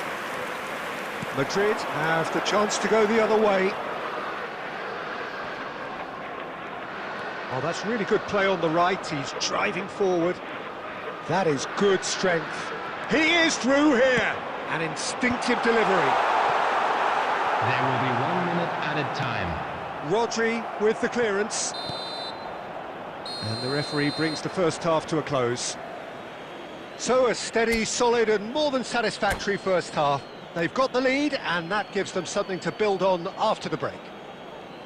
Madrid have the chance to go the other way. Oh, that's really good play on the right. He's driving forward. That is good strength. He is through here. An instinctive delivery. There will be 1 minute added time. Rodri with the clearance. And the referee brings the first half to a close. So a steady, solid and more than satisfactory first half. They've got the lead and that gives them something to build on after the break.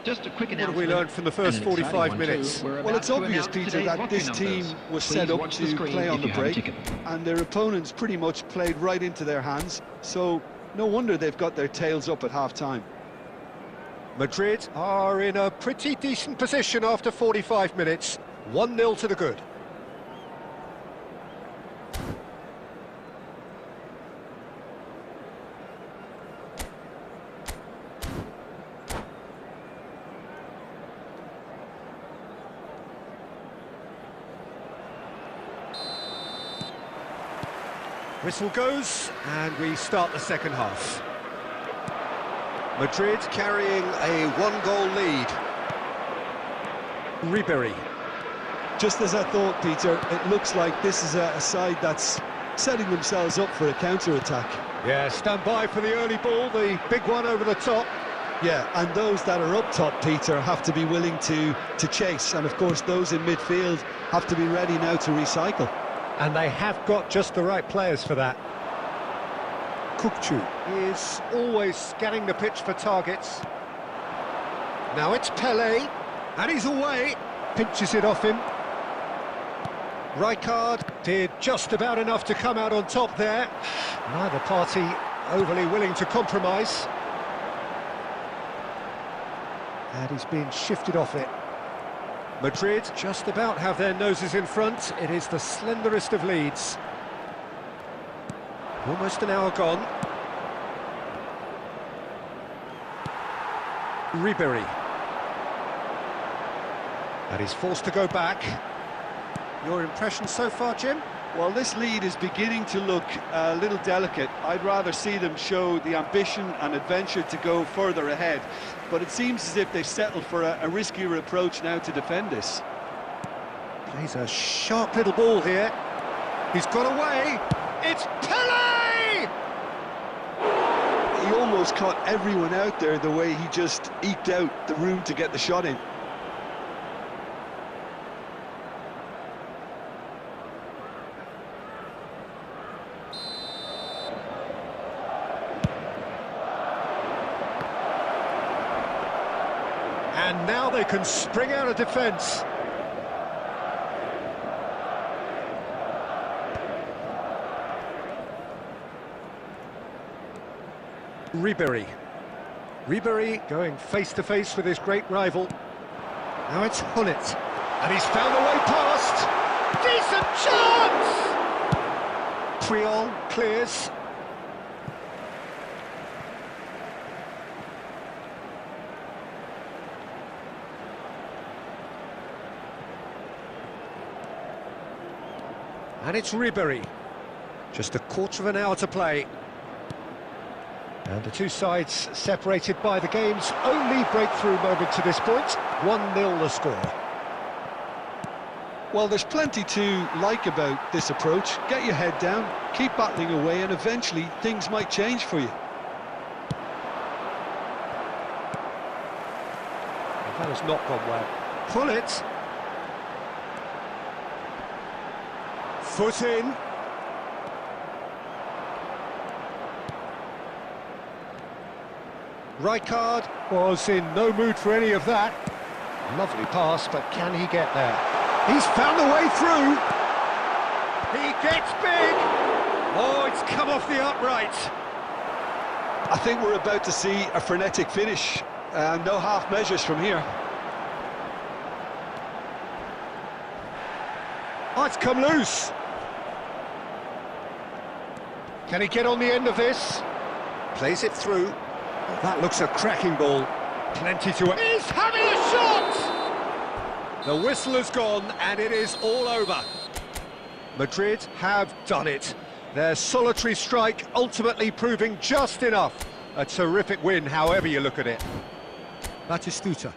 Just a quick What have announcement. we learned from the first 45 minutes? Well, it's obvious, Peter, that this team was set up to play on the break, and their opponents pretty much played right into their hands, so no wonder they've got their tails up at half-time. Madrid are in a pretty decent position after 45 minutes. 1-0 to the good. Whistle goes, and we start the second half. Madrid carrying a one-goal lead. Ribery. Just as I thought, Peter, it looks like this is a side that's setting themselves up for a counter-attack. Yeah, stand by for the early ball, the big one over the top. Yeah, and those that are up top, Peter, have to be willing to chase, and of course those in midfield have to be ready now to recycle. And they have got just the right players for that. Kukçu is always scanning the pitch for targets. Now it's Pelé, and he's away. Pinches it off him. Rijkaard did just about enough to come out on top there. Neither party overly willing to compromise. And he's being shifted off it. Madrid just about have their noses in front. It is the slenderest of leads. Almost an hour gone. Ribery. And he's forced to go back. Your impression so far, Jim? Well, this lead is beginning to look a little delicate. I'd rather see them show the ambition and adventure to go further ahead. But it seems as if they've settled for a riskier approach now to defend this. Plays a sharp little ball here. He's got away. It's Pelé! He almost caught everyone out there the way he just eked out the room to get the shot in. And now they can spring out of defence. Ribery going face-to-face with his great rival. Now it's Hullet. And he's found a way past. Decent chance! Priol clears. And it's Ribery. Just a quarter of an hour to play. And the two sides separated by the game's only breakthrough moment to this point. 1-0 the score. Well, there's plenty to like about this approach. Get your head down, keep battling away, and eventually things might change for you. That has not gone well. Pull it. Foot in. Rijkaard was in no mood for any of that. Lovely pass, but can he get there? He's found a way through. He gets big. Oh, it's come off the upright. I think we're about to see a frenetic finish. No half measures from here. Oh, it's come loose. Can he get on the end of this? Plays it through. Oh, that looks a cracking ball. Plenty to... He's having a shot! The whistle has gone and it is all over. Madrid have done it. Their solitary strike ultimately proving just enough. A terrific win, however you look at it. Batistuta.